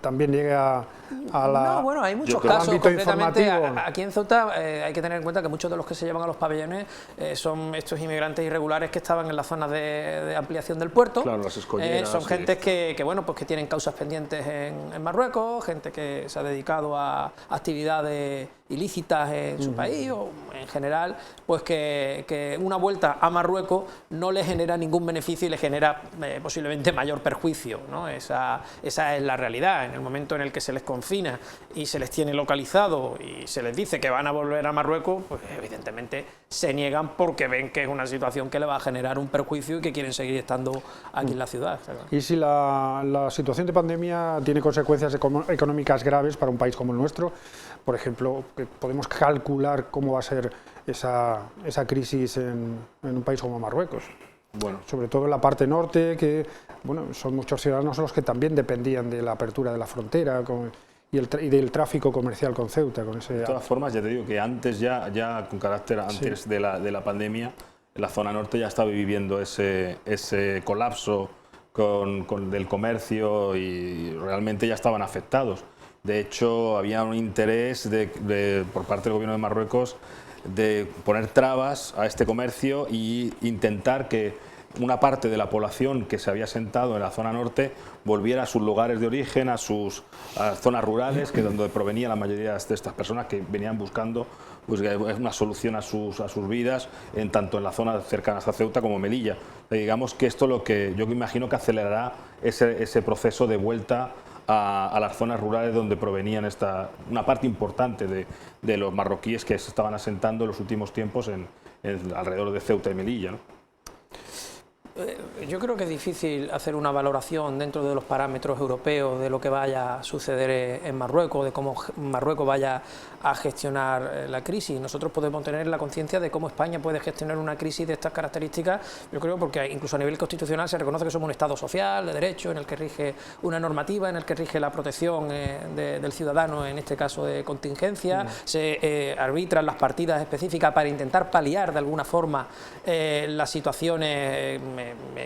también llega a la... No, bueno, hay muchos casos, concretamente aquí en Ceuta hay que tener en cuenta que muchos de los que se llevan a los pabellones son estos inmigrantes irregulares que estaban en las zonas de ampliación del puerto. Claro, las escolleras, son gente que bueno, pues que tienen causas pendientes en Marruecos, gente que se ha dedicado a actividades ilícitas en su país, o en general, pues que una vuelta a Marruecos no le genera ningún beneficio y le genera posiblemente mayor perjuicio, ¿no? Esa es la realidad. En el momento en el que se les confina y se les tiene localizado y se les dice que van a volver a Marruecos, pues evidentemente se niegan porque ven que es una situación que le va a generar un perjuicio y que quieren seguir estando aquí en la ciudad. Y si la situación de pandemia tiene consecuencias económicas graves para un país como el nuestro, por ejemplo, podemos calcular cómo va a ser esa crisis en un país como Marruecos. Bueno, sobre todo en la parte norte, que bueno, son muchos ciudadanos los que también dependían de la apertura de la frontera y del tráfico comercial con Ceuta. De todas formas, ya te digo que antes ya con carácter antes sí, de la pandemia, la zona norte ya estaba viviendo ese colapso del comercio y realmente ya estaban afectados. De hecho, había un interés por parte del gobierno de Marruecos de poner trabas a este comercio e intentar que una parte de la población que se había asentado en la zona norte volviera a sus lugares de origen, a zonas rurales, que es donde provenía la mayoría de estas personas que venían buscando pues, una solución a sus vidas, tanto en la zona cercana a Ceuta como Melilla. Digamos que esto lo que yo imagino que acelerará ese proceso de vuelta a las zonas rurales donde provenían una parte importante de los marroquíes que se estaban asentando en los últimos tiempos alrededor de Ceuta y Melilla, ¿no? Yo creo que es difícil hacer una valoración dentro de los parámetros europeos de lo que vaya a suceder en Marruecos, de cómo Marruecos vaya a gestionar la crisis. Nosotros podemos tener la conciencia de cómo España puede gestionar una crisis de estas características, yo creo, porque incluso a nivel constitucional se reconoce que somos un Estado social, de derecho, en el que rige una normativa, en el que rige la protección del ciudadano, en este caso de contingencia, se arbitran las partidas específicas para intentar paliar de alguna forma las situaciones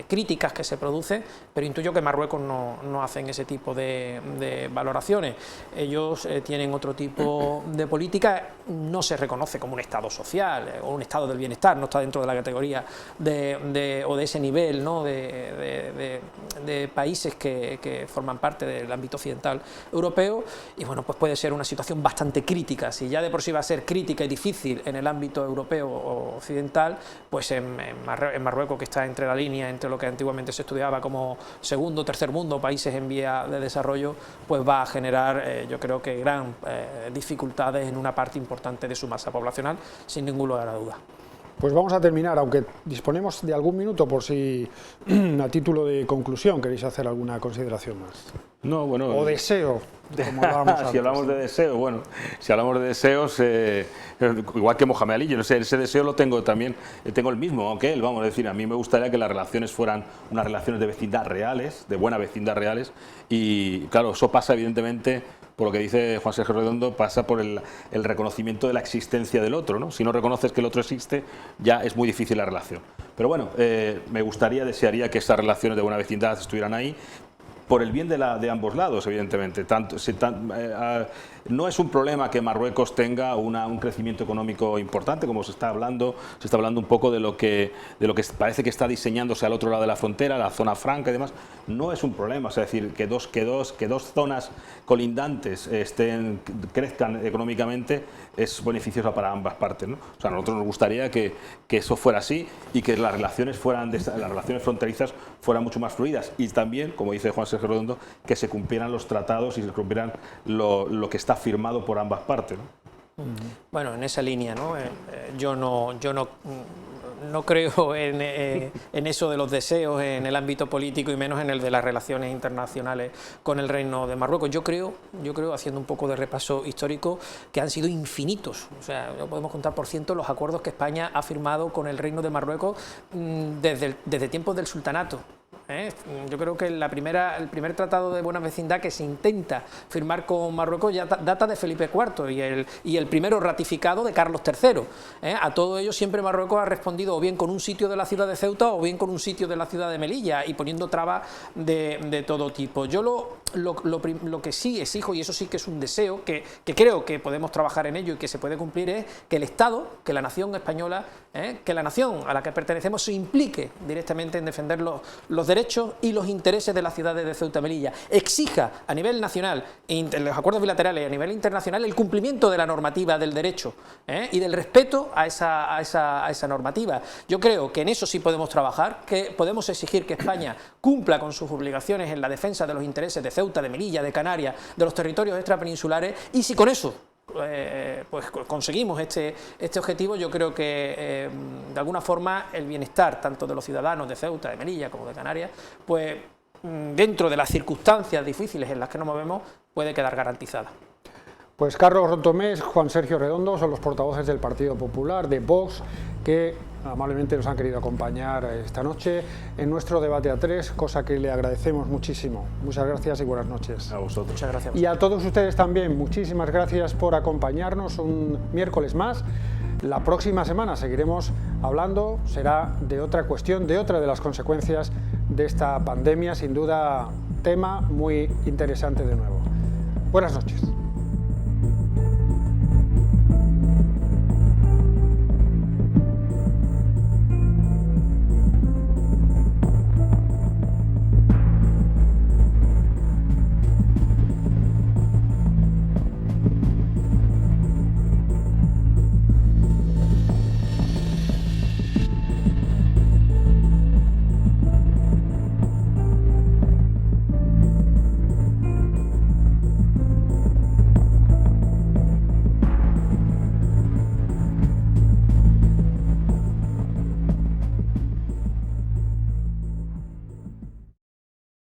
críticas que se producen, pero intuyo que Marruecos no hacen ese tipo de valoraciones. Ellos tienen otro tipo de política, no se reconoce como un Estado social o un Estado del bienestar, no está dentro de la categoría o de ese nivel, ¿no? de países que forman parte del ámbito occidental europeo, y bueno, pues puede ser una situación bastante crítica. Si ya de por sí va a ser crítica y difícil en el ámbito europeo o occidental, pues en Marruecos, que está entre la línea entre lo que antiguamente se estudiaba como segundo o tercer mundo, países en vía de desarrollo, pues va a generar, yo creo que gran dificultades en una parte importante de su masa poblacional, sin ningún lugar a duda. Pues vamos a terminar, aunque disponemos de algún minuto por si a título de conclusión queréis hacer alguna consideración más. No, bueno, o deseo, como hablábamos antes. Si hablamos de deseo, bueno, si hablamos de deseos, igual que Mohamed Ali, yo no sé, ese deseo lo tengo también, tengo el mismo, aunque él, vamos a decir, a mí me gustaría que las relaciones fueran unas relaciones de vecindad reales, de buena vecindad reales, y claro, eso pasa evidentemente, por lo que dice Juan Sergio Redondo, pasa por el reconocimiento de la existencia del otro, ¿no? Si no reconoces que el otro existe, ya es muy difícil la relación. Pero bueno, me gustaría, desearía que esas relaciones de buena vecindad estuvieran ahí, por el bien de ambos lados, evidentemente. no es un problema que Marruecos tenga un crecimiento económico importante, como se está hablando un poco de lo que parece que está diseñándose al otro lado de la frontera, la zona franca y demás. No es un problema, es decir, que dos zonas colindantes crezcan económicamente es beneficioso para ambas partes, ¿no? O sea, a nosotros nos gustaría que eso fuera así y que las relaciones fronterizas fueran mucho más fluidas, y también, como dice Juan Sergio Redondo, que se cumplieran los tratados y se cumplieran lo que está firmado por ambas partes, ¿no? Bueno, en esa línea, ¿no? Yo no creo en eso de los deseos en el ámbito político y menos en el de las relaciones internacionales con el Reino de Marruecos. Yo creo, haciendo un poco de repaso histórico, que han sido infinitos. O sea, no podemos contar por ciento los acuerdos que España ha firmado con el Reino de Marruecos desde tiempos del sultanato. Yo creo que el primer tratado de buena vecindad que se intenta firmar con Marruecos ya data de Felipe IV y el primero ratificado de Carlos III. A todo ello siempre Marruecos ha respondido o bien con un sitio de la ciudad de Ceuta o bien con un sitio de la ciudad de Melilla y poniendo trabas de todo tipo. Yo lo que sí exijo, y eso sí que es un deseo, que creo que podemos trabajar en ello y que se puede cumplir, es que el Estado, que la nación española, que la nación a la que pertenecemos se implique directamente en defender los derechos y los intereses de las ciudades de Ceuta y Melilla, exija a nivel nacional, en los acuerdos bilaterales y a nivel internacional, el cumplimiento de la normativa del derecho y del respeto a esa normativa. Yo creo que en eso sí podemos trabajar, que podemos exigir que España cumpla con sus obligaciones en la defensa de los intereses de Ceuta, de Melilla, de Canarias, de los territorios extrapeninsulares, y si con eso pues conseguimos este objetivo, yo creo que de alguna forma el bienestar tanto de los ciudadanos de Ceuta, de Melilla como de Canarias, pues dentro de las circunstancias difíciles en las que nos movemos, puede quedar garantizada. Pues Carlos Rontomés, Juan Sergio Redondo son los portavoces del Partido Popular, de Vox, que amablemente nos han querido acompañar esta noche en nuestro debate a tres, cosa que le agradecemos muchísimo. Muchas gracias y buenas noches. A vosotros. Muchas gracias. Y a todos ustedes también, muchísimas gracias por acompañarnos un miércoles más. La próxima semana seguiremos hablando, será de otra cuestión, de otra de las consecuencias de esta pandemia, sin duda tema muy interesante de nuevo. Buenas noches.